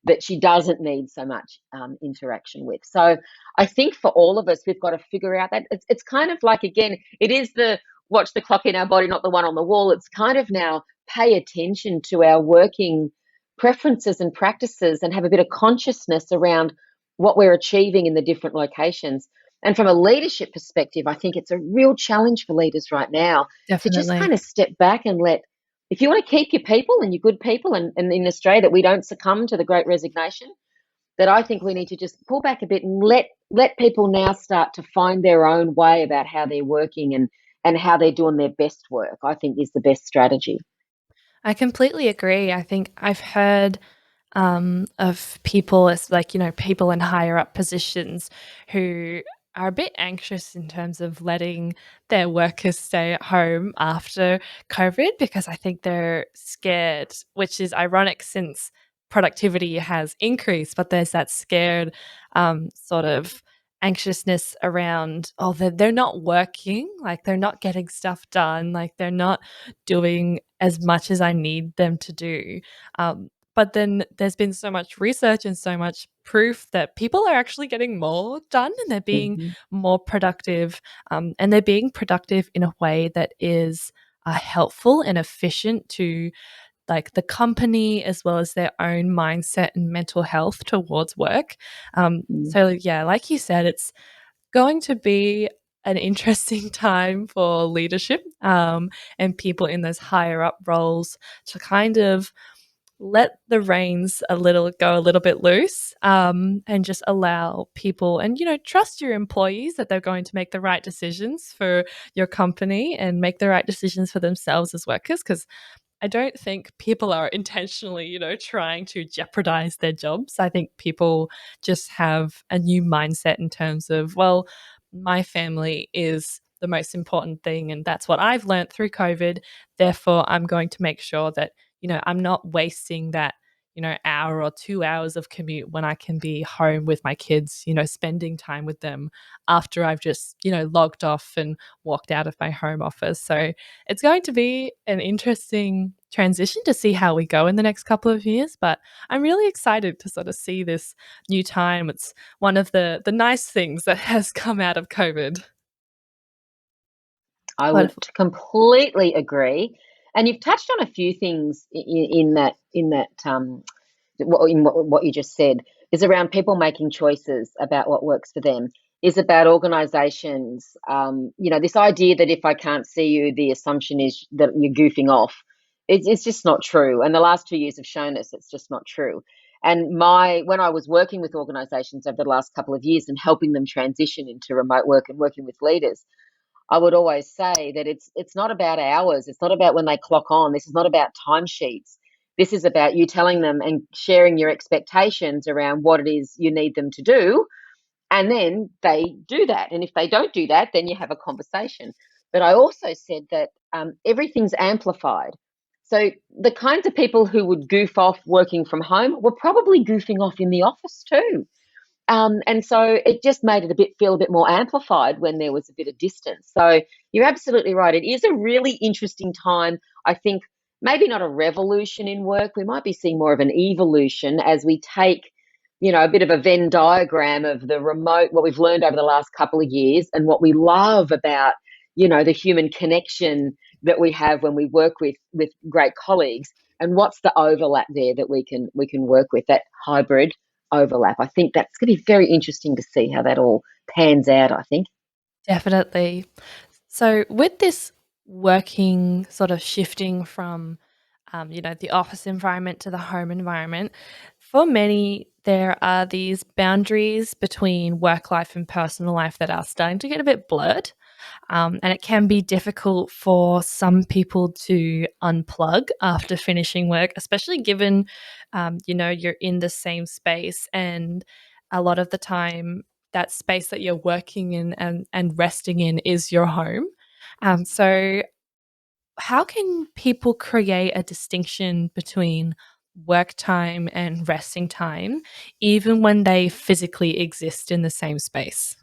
that she doesn't need so much interaction with. So I think for all of us, we've got to figure out that it's kind of like, again, it is the watch the clock in our body, not the one on the wall. It's kind of now pay attention to our working preferences and practices and have a bit of consciousness around what we're achieving in the different locations. And from a leadership perspective, I think it's a real challenge for leaders right now to just Definitely. kind of step back and if you want to keep your people and your good people, and in Australia, that we don't succumb to the great resignation, that I think we need to just pull back a bit and let people now start to find their own way about how they're working and how they're doing their best work, I think is the best strategy. I completely agree. I think I've heard of people as like, people in higher up positions who are a bit anxious in terms of letting their workers stay at home after COVID because I think they're scared, which is ironic since productivity has increased, but there's that scared sort of anxiousness around, oh, they're not working, like they're not getting stuff done, like they're not doing as much as I need them to do. But then there's been so much research and so much proof that people are actually getting more done and they're being Mm-hmm. more productive. And they're being productive in a way that is helpful and efficient to like the company as well as their own mindset and mental health towards work. So, yeah, like you said, it's going to be an interesting time for leadership and people in those higher up roles to kind of let the reins go a little bit loose and just allow people and trust your employees that they're going to make the right decisions for your company and make the right decisions for themselves as workers because I don't think people are intentionally, trying to jeopardize their jobs. I think people just have a new mindset in terms of, well, my family is the most important thing. And that's what I've learned through COVID. Therefore, I'm going to make sure that, I'm not wasting that, hour or 2 hours of commute when I can be home with my kids, spending time with them after I've just, logged off and walked out of my home office. So, it's going to be an interesting transition to see how we go in the next couple of years, but I'm really excited to sort of see this new time. It's one of the nice things that has come out of COVID. I would Wonderful. completely agree. And you've touched on a few things in what you just said, is around people making choices about what works for them, is about organisations. This idea that if I can't see you, the assumption is that you're goofing off. It's just not true. And the last 2 years have shown us it's just not true. And when I was working with organisations over the last couple of years and helping them transition into remote work and working with leaders, I would always say that it's not about hours. It's not about when they clock on. This is not about timesheets. This is about you telling them and sharing your expectations around what it is you need them to do. And then they do that. And if they don't do that, then you have a conversation. But I also said that everything's amplified. So the kinds of people who would goof off working from home were probably goofing off in the office too. And so it just made it feel a bit more amplified when there was a bit of distance. So you're absolutely right. It is a really interesting time. I think maybe not a revolution in work. We might be seeing more of an evolution as we take, a bit of a Venn diagram of the remote, what we've learned over the last couple of years and what we love about, the human connection that we have when we work with great colleagues, and what's the overlap there that we can work with, that hybrid overlap. I think that's going to be very interesting to see how that all pans out, I think. Definitely. So with this working sort of shifting from, the office environment to the home environment, for many, there are these boundaries between work life and personal life that are starting to get a bit blurred. And it can be difficult for some people to unplug after finishing work, especially given, you're in the same space. And a lot of the time, that space that you're working in and resting in is your home. So, how can people create a distinction between work time and resting time, even when they physically exist in the same space?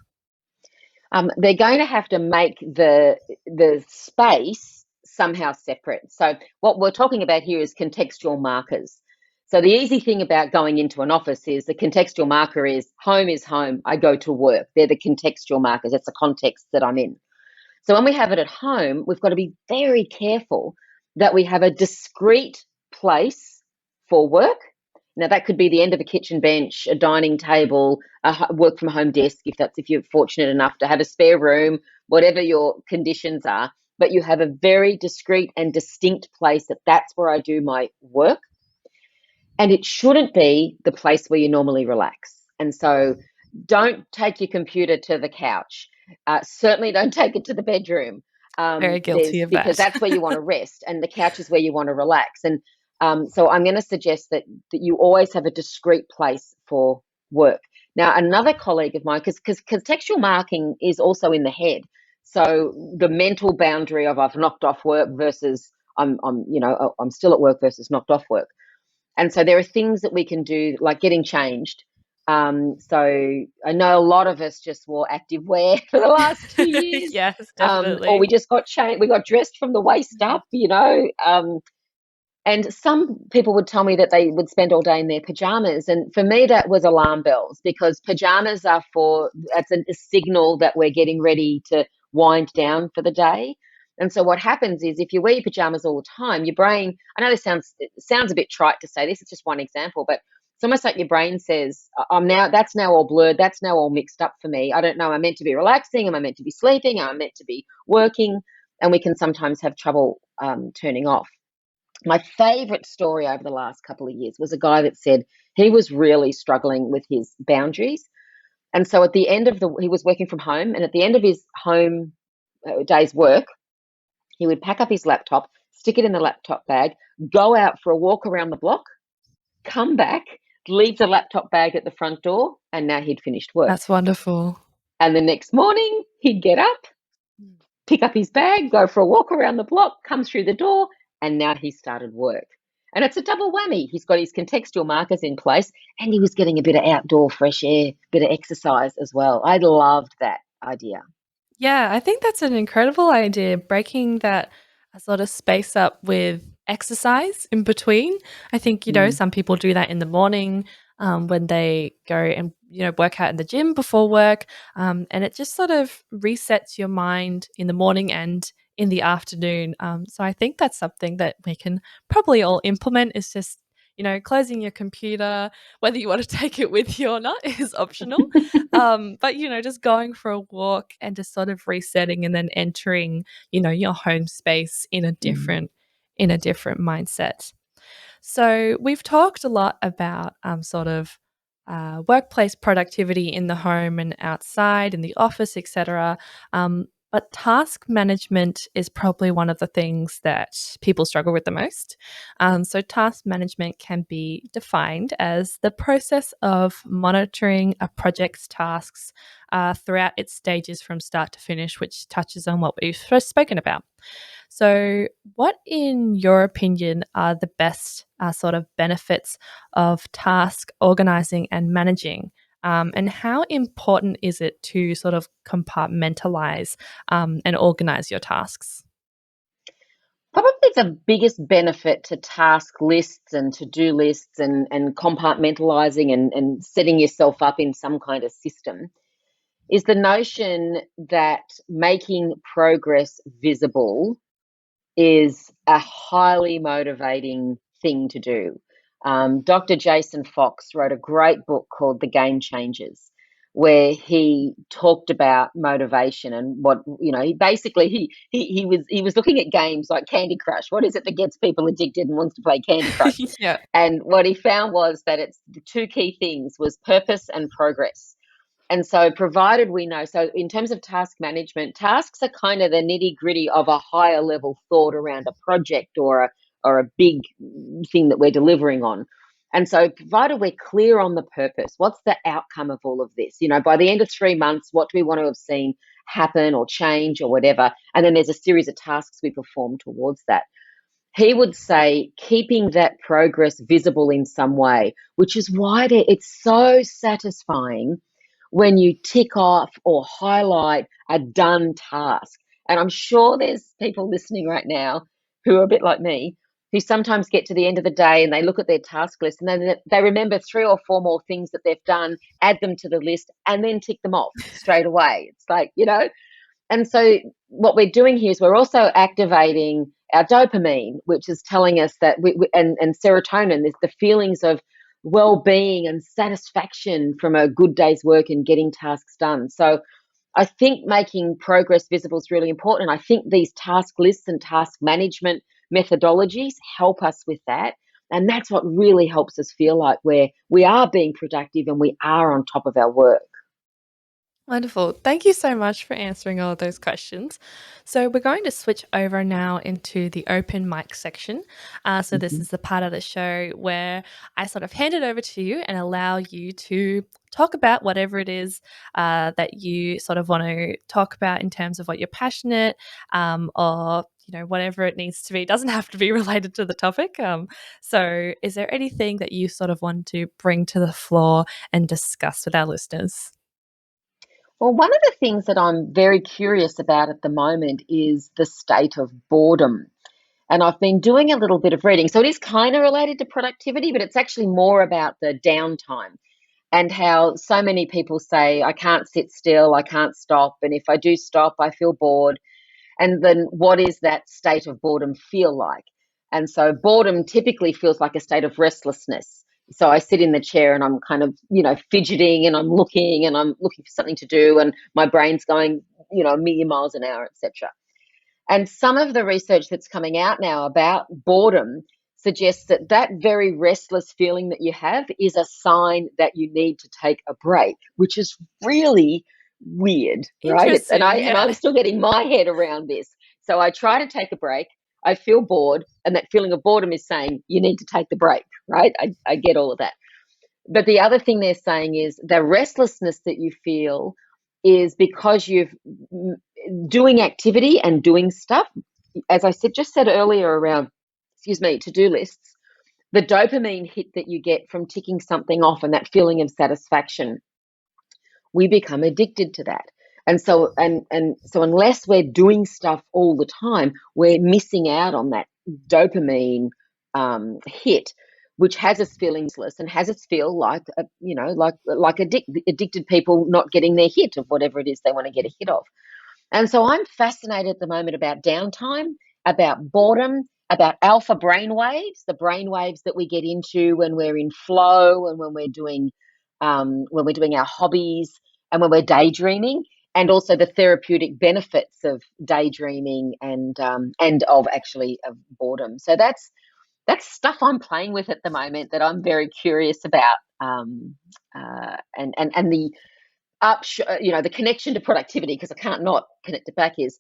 They're going to have to make the space somehow separate. So what we're talking about here is contextual markers. So the easy thing about going into an office is the contextual marker is home, I go to work. They're the contextual markers. That's the context that I'm in. So when we have it at home, we've got to be very careful that we have a discrete place for work. Now that could be the end of a kitchen bench, a dining table, a work from home desk, if you're fortunate enough to have a spare room, whatever your conditions are. But you have a very discrete and distinct place that's where I do my work. And it shouldn't be the place where you normally relax. And so don't take your computer to the couch. Certainly don't take it to the bedroom. Very guilty of Because that. that's where you want to rest, and the couch is where you want to relax. And so I'm going to suggest that you always have a discrete place for work. Now, another colleague of mine, because contextual marking is also in the head. So the mental boundary of I've knocked off work versus I'm still at work versus knocked off work. And so there are things that we can do, like getting changed. So I know a lot of us just wore active wear for the last 2 years. Yes, Or we definitely. just got changed. We got dressed from the waist up, and some people would tell me that they would spend all day in their pajamas. And for me, that was alarm bells, because pajamas that's a signal that we're getting ready to wind down for the day. And so what happens is, if you wear your pajamas all the time, your brain, I know it sounds a bit trite to say this, it's just one example, but it's almost like your brain says, that's now all blurred, that's now all mixed up for me. I don't know, am I meant to be relaxing? Am I meant to be sleeping? Am I meant to be working? And we can sometimes have trouble turning off. My favourite story over the last couple of years was a guy that said he was really struggling with his boundaries. And so at the end of he was working from home, and at the end of his home day's work, he would pack up his laptop, stick it in the laptop bag, go out for a walk around the block, come back, leave the laptop bag at the front door, and now he'd finished work. That's wonderful. And the next morning, he'd get up, pick up his bag, go for a walk around the block, come through the door, and now he started work. And it's a double whammy. He's got his contextual markers in place, and he was getting a bit of outdoor fresh air, bit of exercise as well. I loved that idea. Yeah, I think that's an incredible idea, breaking that sort of space up with exercise in between. I think, some people do that in the morning when they go and, work out in the gym before work. And it just sort of resets your mind in the morning and in the afternoon. So I think that's something that we can probably all implement. Is just, closing your computer, whether you want to take it with you or not is optional. But, just going for a walk and just sort of resetting and then entering, your home space in a different mindset. So we've talked a lot about sort of workplace productivity in the home and outside, in the office, etc. But task management is probably one of the things that people struggle with the most. So task management can be defined as the process of monitoring a project's tasks throughout its stages from start to finish, which touches on what we've first spoken about. So, what, in your opinion, are the best sort of benefits of task organizing and managing? And how important is it to sort of compartmentalize and organize your tasks? Probably the biggest benefit to task lists and to-do lists and compartmentalizing and setting yourself up in some kind of system is the notion that making progress visible is a highly motivating thing to do. Dr. Jason Fox wrote a great book called The Game Changers, where he talked about motivation and what he basically he was looking at games like Candy Crush. What is it that gets people addicted and wants to play Candy Crush? Yeah. And what he found was that it's the two key things was purpose and progress. And so, provided we know, so in terms of task management, tasks are kind of the nitty gritty of a higher level thought around a project or a big thing that we're delivering on. And so, provided we're clear on the purpose, what's the outcome of all of this? By the end of 3 months, what do we want to have seen happen or change or whatever? And then there's a series of tasks we perform towards that. He would say keeping that progress visible in some way, which is why it's so satisfying when you tick off or highlight a done task. And I'm sure there's people listening right now who are a bit like me, who sometimes get to the end of the day and they look at their task list and then they remember 3 or 4 more things that they've done, add them to the list, and then tick them off straight away. It's like, and so what we're doing here is we're also activating our dopamine, which is telling us that and serotonin, the feelings of well-being and satisfaction from a good day's work and getting tasks done. So I think making progress visible is really important. And I think these task lists and task management methodologies help us with that. And that's what really helps us feel like we are being productive and we are on top of our work. Wonderful. Thank you so much for answering all of those questions. So, we're going to switch over now into the open mic section. So, this is the part of the show where I sort of hand it over to you and allow you to talk about whatever it is that you sort of want to talk about in terms of what you're passionate or whatever it needs to be. It doesn't have to be related to the topic. So, is there anything that you sort of want to bring to the floor and discuss with our listeners? Well, one of the things that I'm very curious about at the moment is the state of boredom. And I've been doing a little bit of reading. So it is kind of related to productivity, but it's actually more about the downtime and how so many people say, I can't sit still, I can't stop. And if I do stop, I feel bored. And then what is that state of boredom feel like? And so boredom typically feels like a state of restlessness. So I sit in the chair and I'm kind of, fidgeting and I'm looking for something to do and my brain's going, a million miles an hour, etc. And some of the research that's coming out now about boredom suggests that that very restless feeling that you have is a sign that you need to take a break, which is really weird, right? Interesting. And I'm still getting my head around this. So I try to take a break. I feel bored, and that feeling of boredom is saying you need to take the break, right? I get all of that. But the other thing they're saying is the restlessness that you feel is because you've doing activity and doing stuff, as I said earlier around, to-do lists, the dopamine hit that you get from ticking something off and that feeling of satisfaction, we become addicted to that. And so unless we're doing stuff all the time, we're missing out on that dopamine hit, which has us feeling useless and has us feel like addicted people not getting their hit of whatever it is they want to get a hit of. And so I'm fascinated at the moment about downtime, about boredom, about alpha brain waves, the brain waves that we get into when we're in flow and when we're doing our hobbies and when we're daydreaming, and also the therapeutic benefits of daydreaming and of actually of boredom. So that's stuff I'm playing with at the moment that I'm very curious about. And the the connection to productivity, because I can't not connect it back, is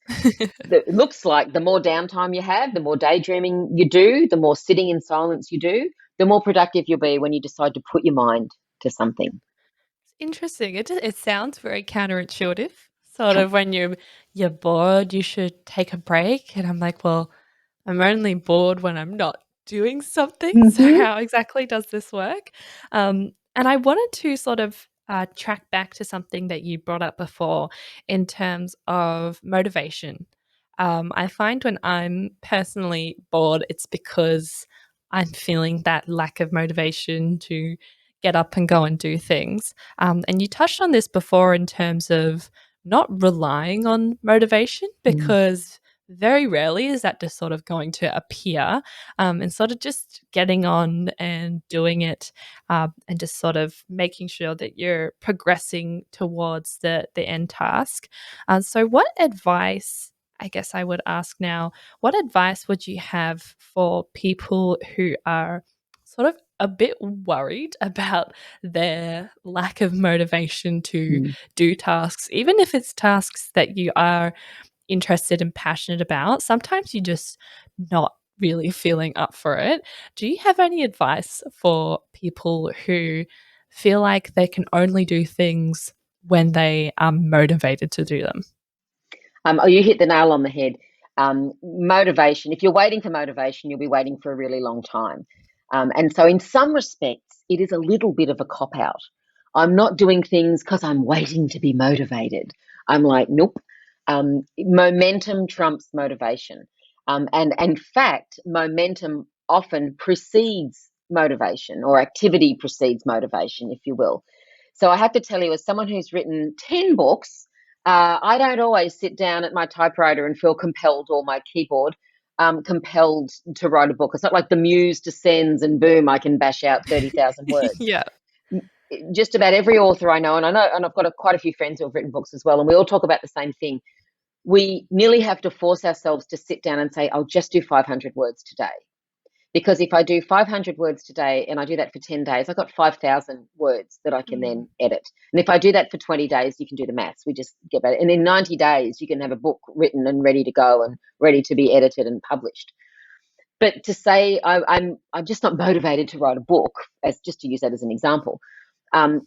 it looks like the more downtime you have, the more daydreaming you do, the more sitting in silence you do, the more productive you'll be when you decide to put your mind to something. Interesting. It sounds very counterintuitive. Sort of when you're bored, you should take a break. And I'm like, well, I'm only bored when I'm not doing something. So Mm-hmm. how exactly does this work? And I wanted to sort of track back to something that you brought up before in terms of motivation. I find when I'm personally bored, it's because I'm feeling that lack of motivation to get up and go and do things. And you touched on this before in terms of not relying on motivation, because very rarely is that just sort of going to appear, and sort of just getting on and doing it, and just sort of making sure that you're progressing towards the end task. So what advice, I guess I would ask now, what advice would you have for people who are sort of a bit worried about their lack of motivation to Mm. do tasks, even if it's tasks that you are interested and passionate about? Sometimes you're just not really feeling up for it. Do you have any advice for people who feel like they can only do things when they are motivated to do them? You hit the nail on the head. Motivation. If you're waiting for motivation, you'll be waiting for a really long time. And so, in some respects, it is a little bit of a cop out. I'm not doing things because I'm waiting to be motivated. I'm like, nope. Momentum trumps motivation. And in fact, momentum often precedes motivation, or activity precedes motivation, if you will. So I have to tell you, as someone who's written 10 books, I don't always sit down at my typewriter and feel compelled, or my keyboard compelled to write a book. It's not like the muse descends and boom, I can bash out 30,000 words. Yeah. Just about every author I know, and I've got quite a few friends who have written books as well, and we all talk about the same thing. We nearly have to force ourselves to sit down and say, I'll just do 500 words today. Because if I do 500 words today and I do that for 10 days, I've got 5,000 words that I can Mm. then edit. And if I do that for 20 days, you can do the maths. We just get about it. And in 90 days, you can have a book written and ready to go and ready to be edited and published. But to say I'm just not motivated to write a book, as just to use that as an example,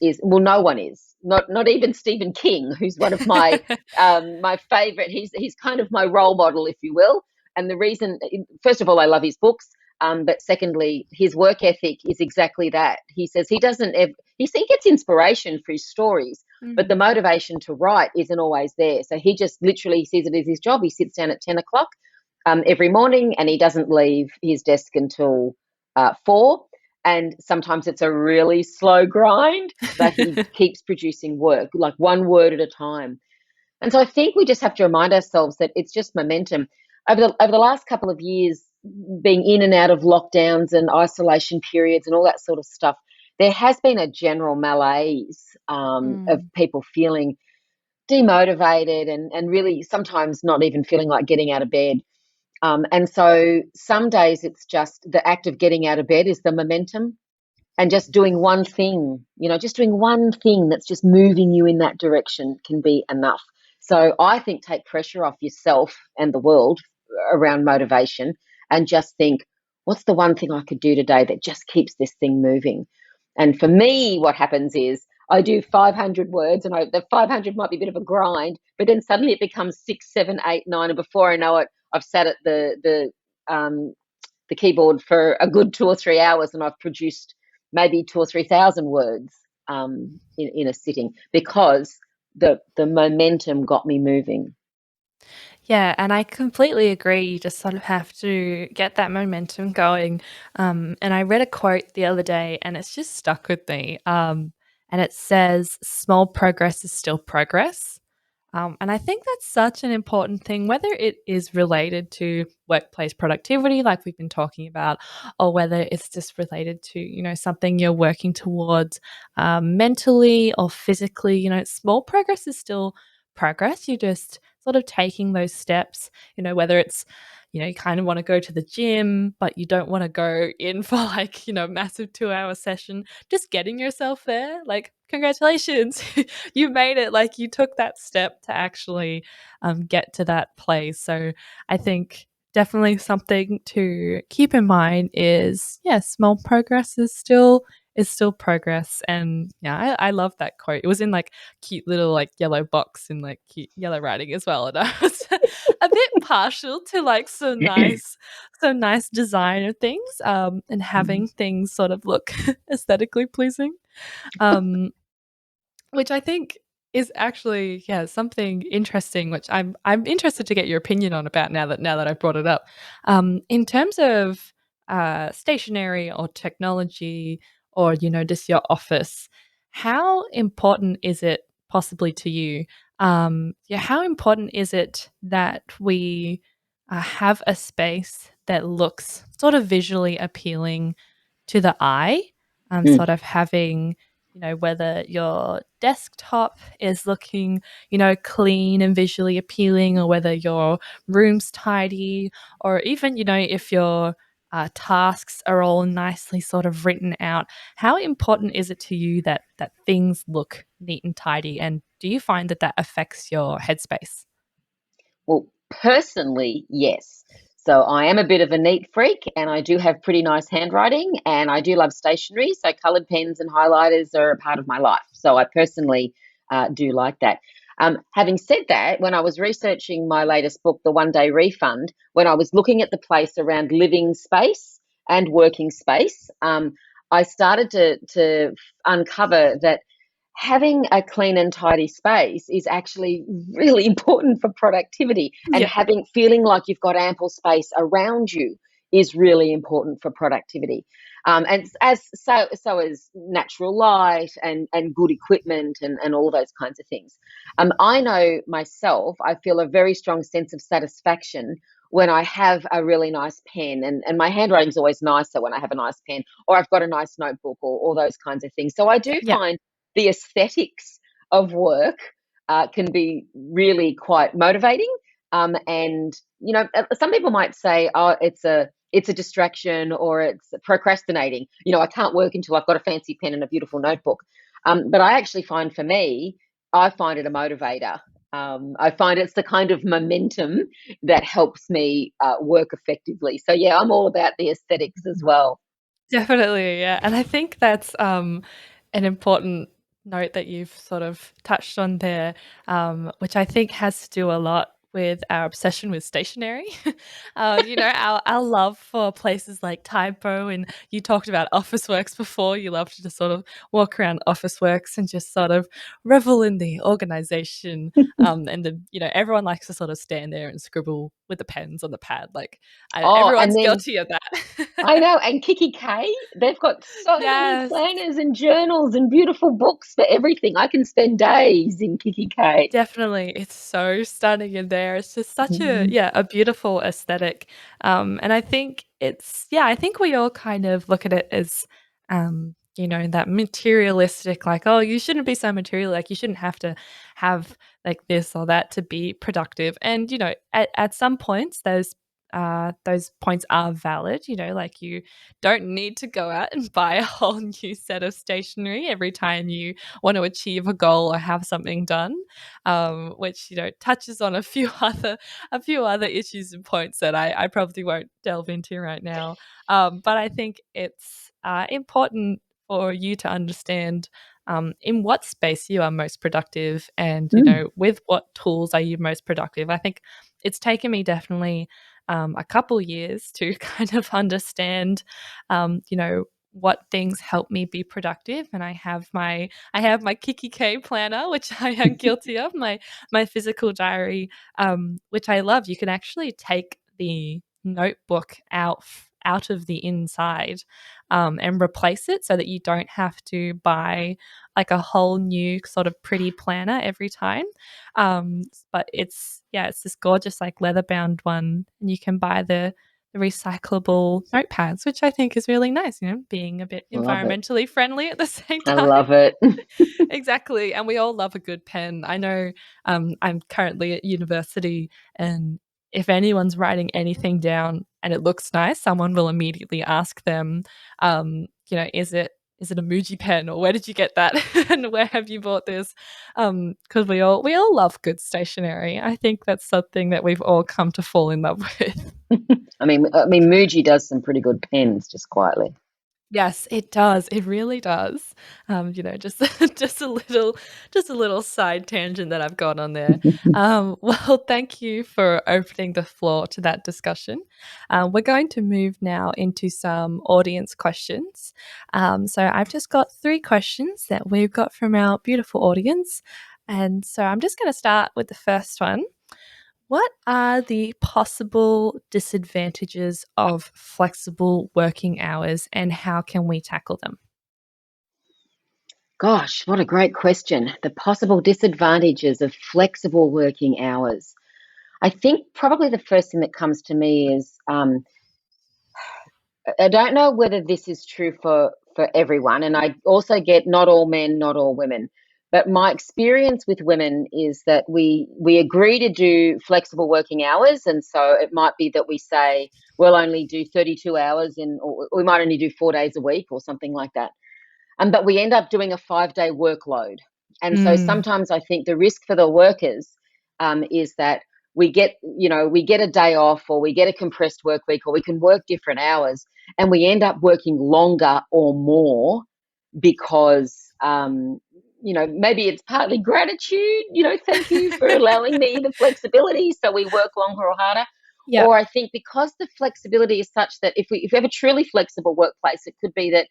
is, well, no one is, not even Stephen King, who's one of my my favorite. He's kind of my role model, if you will. And the reason, first of all, I love his books. But secondly, his work ethic is exactly that. He says he doesn't ever, he gets inspiration for his stories, but the Mm. motivation to write isn't always there. So he just literally sees it as his job. He sits down at 10 o'clock every morning, and he doesn't leave his desk until 4. And sometimes it's a really slow grind, but he keeps producing work, like one word at a time. And so I think we just have to remind ourselves that it's just momentum. Over the last couple of years, being in and out of lockdowns and isolation periods and all that sort of stuff, there has been a general malaise of Mm. people feeling demotivated and really sometimes not even feeling like getting out of bed. And so some days it's just the act of getting out of bed is the momentum, and just doing one thing, just doing one thing that's just moving you in that direction can be enough. So I think take pressure off yourself and the world around motivation, and just think, what's the one thing I could do today that just keeps this thing moving? And for me, what happens is I do 500 words, and the 500 might be a bit of a grind, but then suddenly it becomes 6, 7, 8, 9, and before I know it, I've sat at the keyboard for a good 2 or 3 hours, and I've produced maybe 2 or 3 thousand words in a sitting, because the momentum got me moving. Yeah, and I completely agree. You just sort of have to get that momentum going. And I read a quote the other day, and it's just stuck with me. And it says, "Small progress is still progress." And I think that's such an important thing, whether it is related to workplace productivity, like we've been talking about, or whether it's just related to, something you're working towards mentally or physically. Small progress is still progress. You're just sort of taking those steps, whether it's, you kind of want to go to the gym, but you don't want to go in for like, a massive 2-hour session. Just getting yourself there, like, congratulations, you made it. Like, you took that step to actually get to that place. So I think definitely something to keep in mind is, small progress is still progress. And yeah, I love that quote. It was in like cute little like yellow box in like cute yellow writing as well. And I was a bit partial to like so nice design of things, and having things sort of look aesthetically pleasing. Um, which I think is actually, something interesting, which I'm interested to get your opinion on about now that I've brought it up. In terms of stationery or technology or, just your office, how important is it possibly to you? How important is it that we have a space that looks sort of visually appealing to the eye? Mm. Sort of having, whether your desktop is looking, clean and visually appealing, or whether your room's tidy, or even, if your tasks are all nicely sort of written out. How important is it to you that things look neat and tidy? And do you find that affects your headspace? Well, personally, yes. So I am a bit of a neat freak and I do have pretty nice handwriting and I do love stationery. So colored pens and highlighters are a part of my life. So I personally do like that. Having said that, when I was researching my latest book, The One Day Refund, when I was looking at the place around living space and working space, I started to uncover that having a clean and tidy space is actually really important for productivity, and Yeah. having feeling like you've got ample space around you is really important for productivity. And as so is natural light and good equipment and all those kinds of things. I know myself, I feel a very strong sense of satisfaction when I have a really nice pen, and my handwriting's always nicer when I have a nice pen, or I've got a nice notebook, or all those kinds of things. So I do Yeah. find the aesthetics of work can be really quite motivating. And some people might say, "Oh, it's a distraction or it's procrastinating." I can't work until I've got a fancy pen and a beautiful notebook. But I actually find, for me, I find it a motivator. I find it's the kind of momentum that helps me work effectively. So yeah, I'm all about the aesthetics as well. Definitely, yeah. And I think that's an important note that you've sort of touched on there, which I think has to do a lot with our obsession with stationery. Our love for places like Typo, and you talked about Office Works before. You love to just sort of walk around Office Works and just sort of revel in the organization. And everyone likes to sort of stand there and scribble with the pens on the pad. Like, Oh, and everyone's then guilty of that. I know, and Kiki K, they've got so many Yes. planners and journals and beautiful books for everything. I can spend days in Kiki K. Definitely, it's so stunning in there. It's just such a Mhm. a beautiful aesthetic, and I think I think we all kind of look at it as, that materialistic, like, oh, you shouldn't be so material, like you shouldn't have to have like this or that to be productive. And at some points, those points are valid. Like, you don't need to go out and buy a whole new set of stationery every time you want to achieve a goal or have something done, which touches on a few other issues and points that I probably won't delve into right now. But I think it's important for you to understand in what space you are most productive, and Mm. with what tools are you most productive. I think it's taken me definitely a couple years to kind of understand, what things help me be productive. And I have my Kiki K planner, which I am guilty of, my physical diary, which I love. You can actually take the notebook out of the inside and replace it so that you don't have to buy like a whole new sort of pretty planner every time. But it's this gorgeous like leather bound one, and you can buy the recyclable notepads, which I think is really nice, being a bit Love it. environmentally friendly at the same I time. love it. Exactly. And we all love a good pen. I know I'm currently at university, and if anyone's writing anything down and it looks nice, someone will immediately ask them, is it a Muji pen, or where did you get that? And where have you bought this? Because we all love good stationery. I think that's something that we've all come to fall in love with. I mean, Muji does some pretty good pens, just quietly. Yes, it does. It really does. Just just a little side tangent that I've got on there. Well, thank you for opening the floor to that discussion. We're going to move now into some audience questions. So I've just got 3 questions that we've got from our beautiful audience, and so I'm just going to start with the first one. What are the possible disadvantages of flexible working hours, and how can we tackle them? Gosh, what a great question. The possible disadvantages of flexible working hours. I think probably the first thing that comes to me is I don't know whether this is true for everyone, and I also get not all men, not all women. But my experience with women is that we agree to do flexible working hours, and so it might be that we say we'll only do 32 hours or we might only do 4 days a week or something like that. But we end up doing a 5-day workload. And so Mm, sometimes I think the risk for the workers is that we get a day off, or we get a compressed work week, or we can work different hours, and we end up working longer or more because maybe it's partly gratitude, thank you for allowing me the flexibility, so we work longer or harder. yeah. Or I think because the flexibility is such that if we have a truly flexible workplace, it could be that,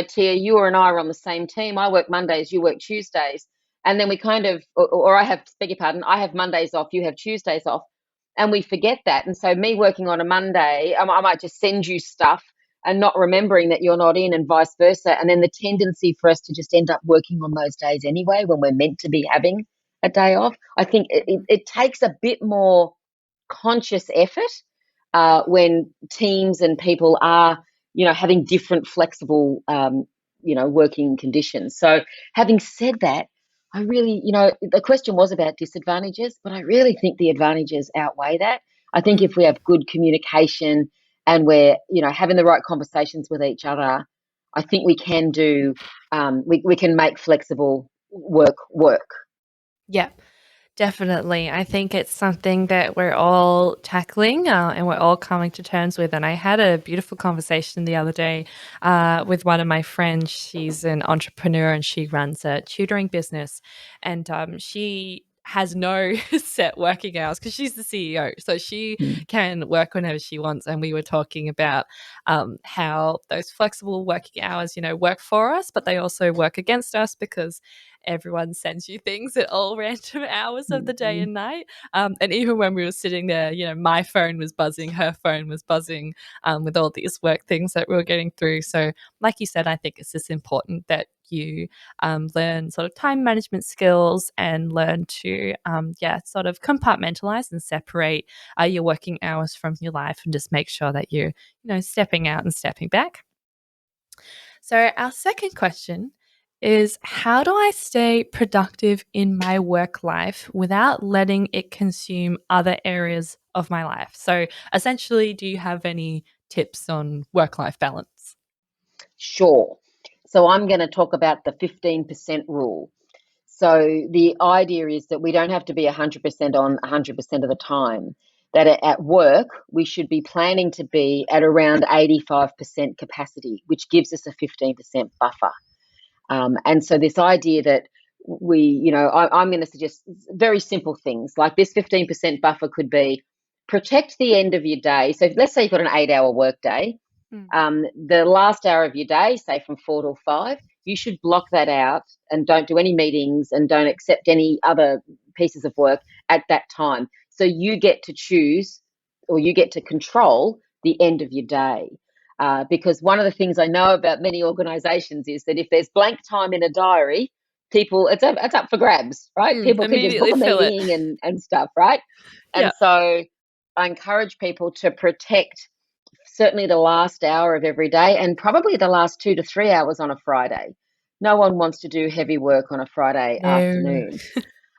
Tia, you and I are on the same team. I work Mondays, you work Tuesdays. And then we kind of, or I have, beg your pardon, I have Mondays off, you have Tuesdays off. And we forget that. And so me working on a Monday, I might just send you stuff and not remembering that you're not in, and vice versa. And then the tendency for us to just end up working on those days anyway when we're meant to be having a day off. I think it takes a bit more conscious effort when teams and people are, having different flexible, working conditions. So having said that, I really, the question was about disadvantages, but I really think the advantages outweigh that. I think Mm, if we have good communication and we're, having the right conversations with each other, I think we can do, we can make flexible work. yeah. Definitely. I think it's something that we're all tackling and we're all coming to terms with. And I had a beautiful conversation the other day with one of my friends. She's an entrepreneur and she runs a tutoring business. And she has no set working hours because she's the CEO. So she Mm. can work whenever she wants. And we were talking about how those flexible working hours, work for us, but they also work against us because everyone sends you things at all random hours of the day Mhm. and night. And even when we were sitting there, my phone was buzzing, her phone was buzzing with all these work things that we were getting through. So, like you said, I think it's just important that you learn sort of time management skills and learn to, sort of compartmentalize and separate your working hours from your life and just make sure that you're, stepping out and stepping back. So, our second question is, how do I stay productive in my work life without letting it consume other areas of my life? So, essentially, do you have any tips on work life balance? Sure. So I'm going to talk about the 15% rule. So the idea is that we don't have to be 100% on 100% of the time. That at work, we should be planning to be at around 85% capacity, which gives us a 15% buffer. And so this idea that I'm going to suggest very simple things like this 15% buffer could be protect the end of your day. So let's say you've got an 8-hour work day. Mm. The last hour of your day, say from 4 till 5, you should block that out and don't do any meetings and don't accept any other pieces of work at that time. So you get to choose, or you get to control the end of your day. because one of the things I know about many organisations is that if there's blank time in a diary, people it's up for grabs, right? People can just book Immediately a fill it. meeting and stuff, right? Yeah. And so I encourage people to protect certainly the last hour of every day and probably the last 2 to 3 hours on a Friday. No one wants to do heavy work on a Friday No. afternoon.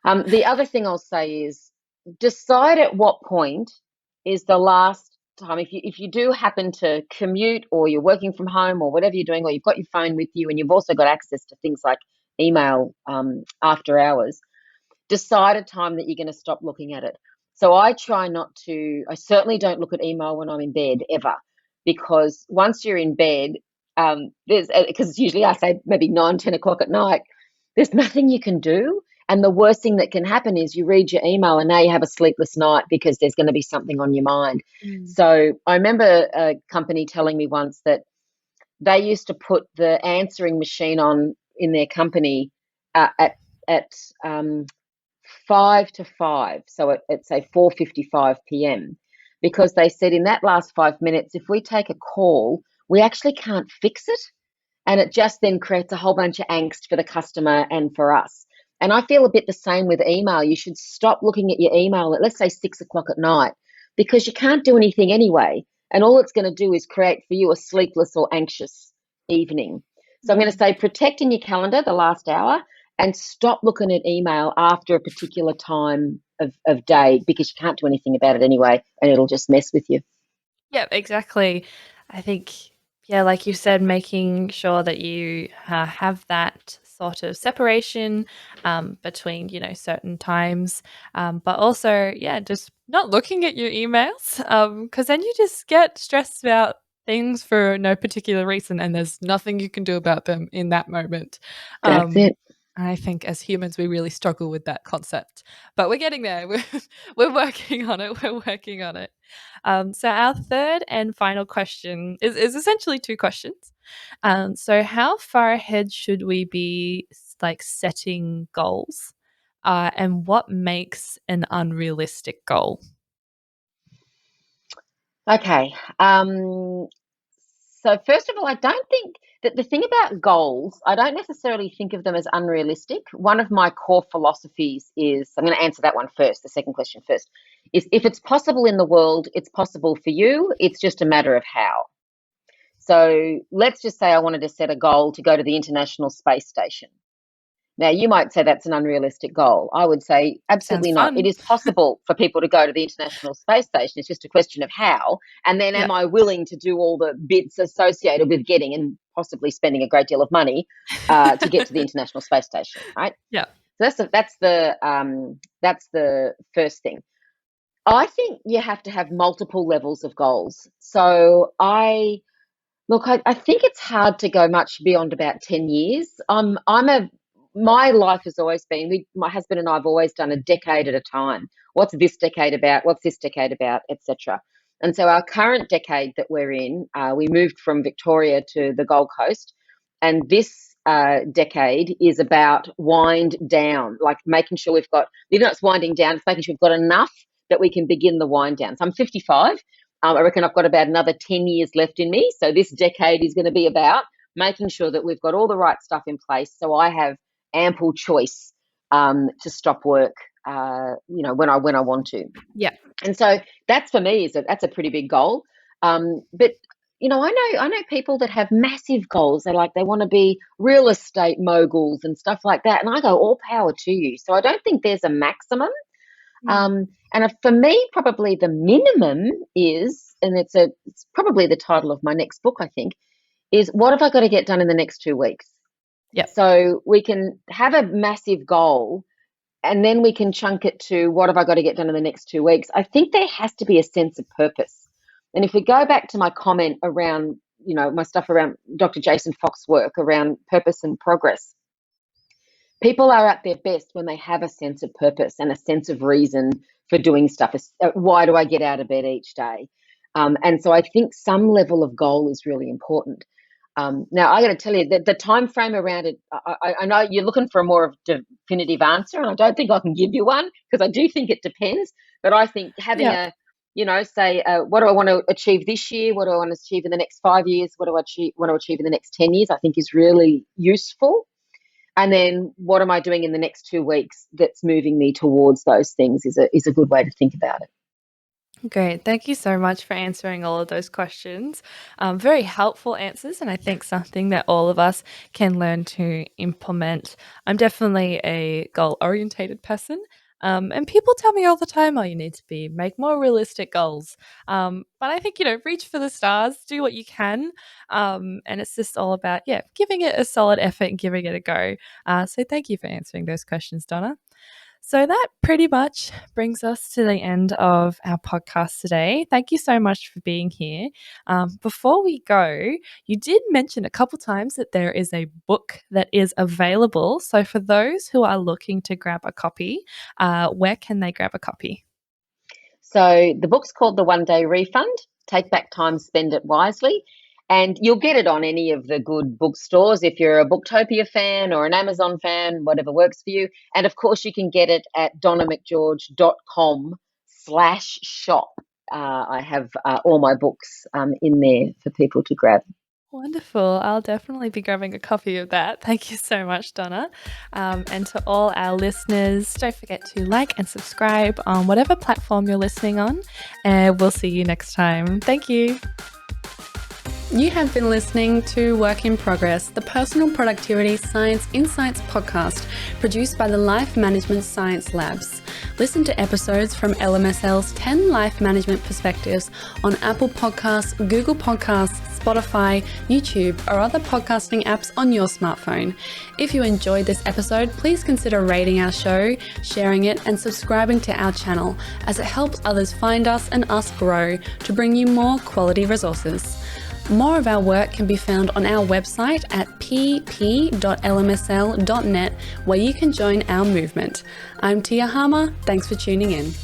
The other thing I'll say is decide at what point is the last time. If you do happen to commute or you're working from home or whatever you're doing, or you've got your phone with you and you've also got access to things like email after hours, decide a time that you're going to stop looking at it. So I certainly don't look at email when I'm in bed ever, because once you're in bed, because usually I say maybe 9, 10 o'clock at night, there's nothing you can do. And the worst thing that can happen is you read your email and now you have a sleepless night because there's going to be something on your mind. So I remember a company telling me once that they used to put the answering machine on in their company at 5 to 5, so at say 4:55 p.m., because they said in that last 5 minutes, if we take a call, we actually can't fix it, and it just then creates a whole bunch of angst for the customer and for us. And I feel a bit the same with email. You should stop looking at your email at, let's say, 6 o'clock at night, because you can't do anything anyway, and all it's going to do is create for you a sleepless or anxious evening. So I'm going to say protect in your calendar the last hour and stop looking at email after a particular time of day, because you can't do anything about it anyway and it'll just mess with you. Yeah, exactly. I think, yeah, like you said, making sure that you have that sort of separation between, certain times, but also, yeah, just not looking at your emails, because then you just get stressed about things for no particular reason and there's nothing you can do about them in that moment. That's it. I think as humans, we really struggle with that concept, but we're getting there. We're working on it. We're working on it. So our third and final question is essentially two questions. So how far ahead should we be like setting goals? And what makes an unrealistic goal? Okay. So first of all, I don't think that the thing about goals, I don't necessarily think of them as unrealistic. One of my core philosophies is, I'm going to answer that one first, the second question first, is if it's possible in the world, it's possible for you. It's just a matter of how. So let's just say I wanted to set a goal to go to the International Space Station. Now, you might say that's an unrealistic goal. I would say Sounds absolutely not. fun. It is possible for people to go to the International Space Station. It's just a question of how. And then Yeah. am I willing to do all the bits associated with getting and possibly spending a great deal of money to get to the International Space Station, right? Yeah. So that's the first thing. I think you have to have multiple levels of goals. So I think it's hard to go much beyond about 10 years. My life has always been, my husband and I have always done a decade at a time. What's this decade about? What's this decade about, etc. And so our current decade that we're in, we moved from Victoria to the Gold Coast, and this decade is about wind down, like making sure we've got, even though it's winding down, it's making sure we've got enough that we can begin the wind down. So I'm 55. I reckon I've got about another 10 years left in me. So this decade is going to be about making sure that we've got all the right stuff in place, so I have ample choice to stop work, when I want to. Yeah. And so that's for me that's a pretty big goal. But I know people that have massive goals. They want to be real estate moguls and stuff like that. And I go, all power to you. So I don't think there's a maximum. And for me, probably the minimum is, and it's probably the title of my next book, I think, is what have I got to get done in the next 2 weeks? Yep. So we can have a massive goal and then we can chunk it to what have I got to get done in the next 2 weeks. I think there has to be a sense of purpose. And if we go back to my comment around, my stuff around Dr. Jason Fox's work around purpose and progress, people are at their best when they have a sense of purpose and a sense of reason for doing stuff. Why do I get out of bed each day? And so I think some level of goal is really important. Now, I got to tell you that the time frame around it, I know you're looking for a more definitive answer, and I don't think I can give you one because I do think it depends. But I think having say, what do I want to achieve this year? What do I want to achieve in the next 5 years? What do I want to achieve in the next 10 years? I think is really useful. And then what am I doing in the next 2 weeks that's moving me towards those things is a good way to think about it. Great. Thank you so much for answering all of those questions. Very helpful answers, and I think something that all of us can learn to implement. I'm definitely a goal-orientated person. And people tell me all the time, oh, you need to make more realistic goals. But I think, reach for the stars, do what you can. And it's just all about, giving it a solid effort and giving it a go. So thank you for answering those questions, Donna. So that pretty much brings us to the end of our podcast today. Thank you so much for being here. Before we go, you did mention a couple times that there is a book that is available. So for those who are looking to grab a copy, where can they grab a copy? So the book's called The One Day Refund, Take Back Time, Spend It Wisely. And you'll get it on any of the good bookstores if you're a Booktopia fan or an Amazon fan, whatever works for you. And of course, you can get it at donnamcgeorge.com/shop. I have all my books in there for people to grab. Wonderful. I'll definitely be grabbing a copy of that. Thank you so much, Donna. And to all our listeners, don't forget to like and subscribe on whatever platform you're listening on. And we'll see you next time. Thank you. You have been listening to Work in Progress, the Personal Productivity Science Insights podcast produced by the Life Management Science Labs. Listen to episodes from LMSL's 10 Life Management Perspectives on Apple Podcasts, Google Podcasts, Spotify, YouTube, or other podcasting apps on your smartphone. If you enjoyed this episode, please consider rating our show, sharing it, and subscribing to our channel, as it helps others find us and us grow to bring you more quality resources. More of our work can be found on our website at pp.lmsl.net, where you can join our movement. I'm Tia Harmer. Thanks for tuning in.